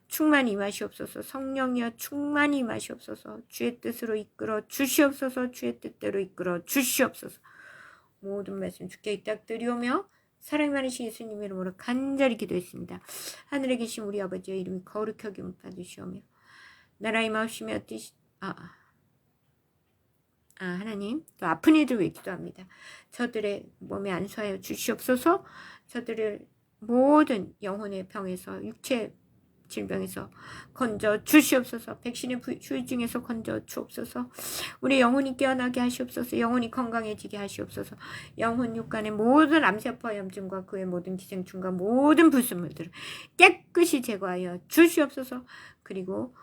Speaker 1: 충만히 임하시옵소서. 성령이여 충만히 임하시옵소서. 주의 뜻으로 이끌어 주시옵소서. 주의 뜻대로 이끌어 주시옵소서. 모든 말씀 주께 이닥드리오며 사랑이 많으신 예수님 이름으로 간절히 기도했습니다. 하늘에 계신 우리 아버지의 이름이 거룩히 여김을 받으시오며 나라의 임하옵시며 뜻이 하나님 또 아픈 이들 위해 기도합니다. 저들의 몸에 안수하여 주시옵소서. 저들을 모든 영혼의 병에서 육체 질병에서 건져 주시옵소서. 백신의 후유증에서 건져 주옵소서. 우리 영혼이 깨어나게 하시옵소서. 영혼이 건강해지게 하시옵소서. 영혼 육간의 모든 암세포 염증과 그의 모든 기생충과 모든 불순물들을 깨끗이 제거하여 주시옵소서. 그리고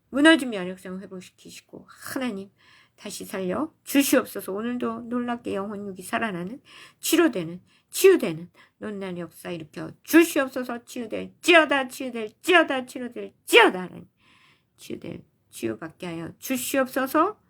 Speaker 1: 무너진 면역성 회복시키시고 하나님 다시 살려 주시옵소서. 오늘도 놀랍게 영혼육이 살아나는 치유되는 논란 역사 일으켜 주시옵소서. 치유될지어다 치유될지어다 하나님 치유받게 하여 주시옵소서.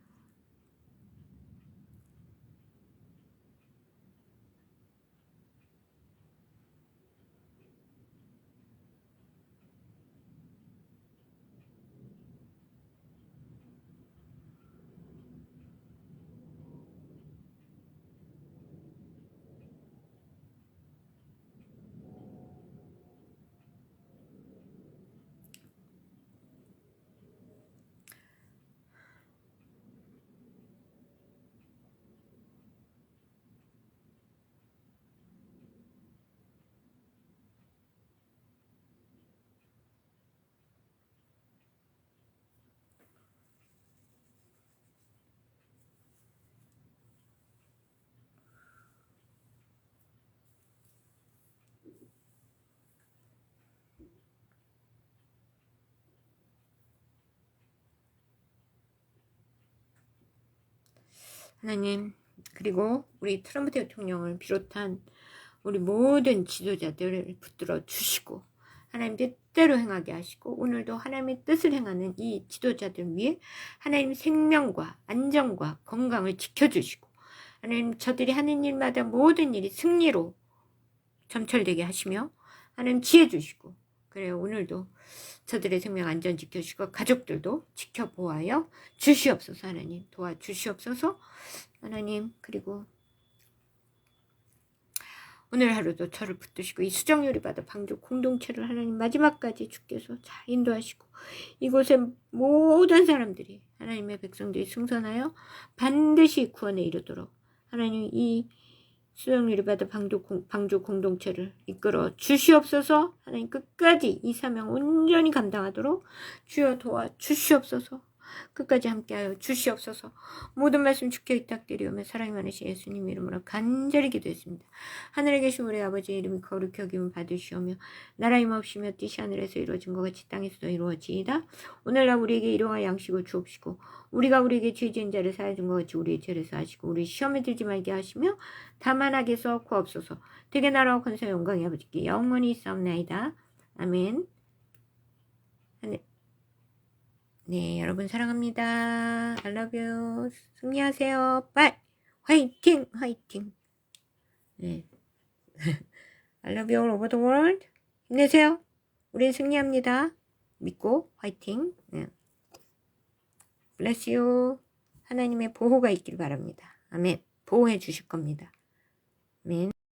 Speaker 1: 하나님 그리고 우리 트럼프 대통령을 비롯한 우리 모든 지도자들을 붙들어 주시고 하나님 뜻대로 행하게 하시고 오늘도 하나님의 뜻을 행하는 이 지도자들 위해 하나님 생명과 안정과 건강을 지켜주시고 하나님 저들이 하는 일마다 모든 일이 승리로 점철되게 하시며 하나님 지혜 주시고 그래요. 오늘도 저들의 생명 안전 지켜주시고 가족들도 지켜보아요 주시옵소서. 하나님 도와주시옵소서. 하나님 그리고 오늘 하루도 저를 붙드시고 이 수정요리 받아 방주 공동체를 하나님 마지막까지 주께서 잘 인도하시고 이곳에 모든 사람들이 하나님의 백성들이 승선하여 반드시 구원에 이르도록 하나님 이 수정요리 받아 방주 공동체를 이끌어 주시옵소서. 하나님 끝까지 이 사명 온전히 감당하도록 주여 도와주시옵소서. 끝까지 함께하여 주시옵소서. 모든 말씀 주께 부탁드리오며 사랑이 많으신 예수님 이름으로 간절히 기도했습니다. 하늘에 계신 우리 아버지의 이름이 거룩히 여김을 받으시오며 나라 임하옵시며 뜻이 하늘에서 이루어진 것 같이 땅에서도 이루어지이다. 오늘날 우리에게 일용할 양식을 주옵시고 우리가 우리에게 죄 지은 자를 사하여준 것 같이 우리의 죄를 사하시고 우리 시험에 들지 말게 하시며 다만 악에서 구하옵소서. 되게 나라와 권세 영광이 아버지께 영원히 있사옵나이다. 아멘. 네, 여러분 사랑합니다. I love you. 승리하세요. 빠이. 화이팅! 화이팅! 네. I love you all over the world. 힘내세요. 우린 승리합니다. 믿고 화이팅. 네. Bless you. 하나님의 보호가 있길 바랍니다. 아멘. 보호해 주실 겁니다. 아멘.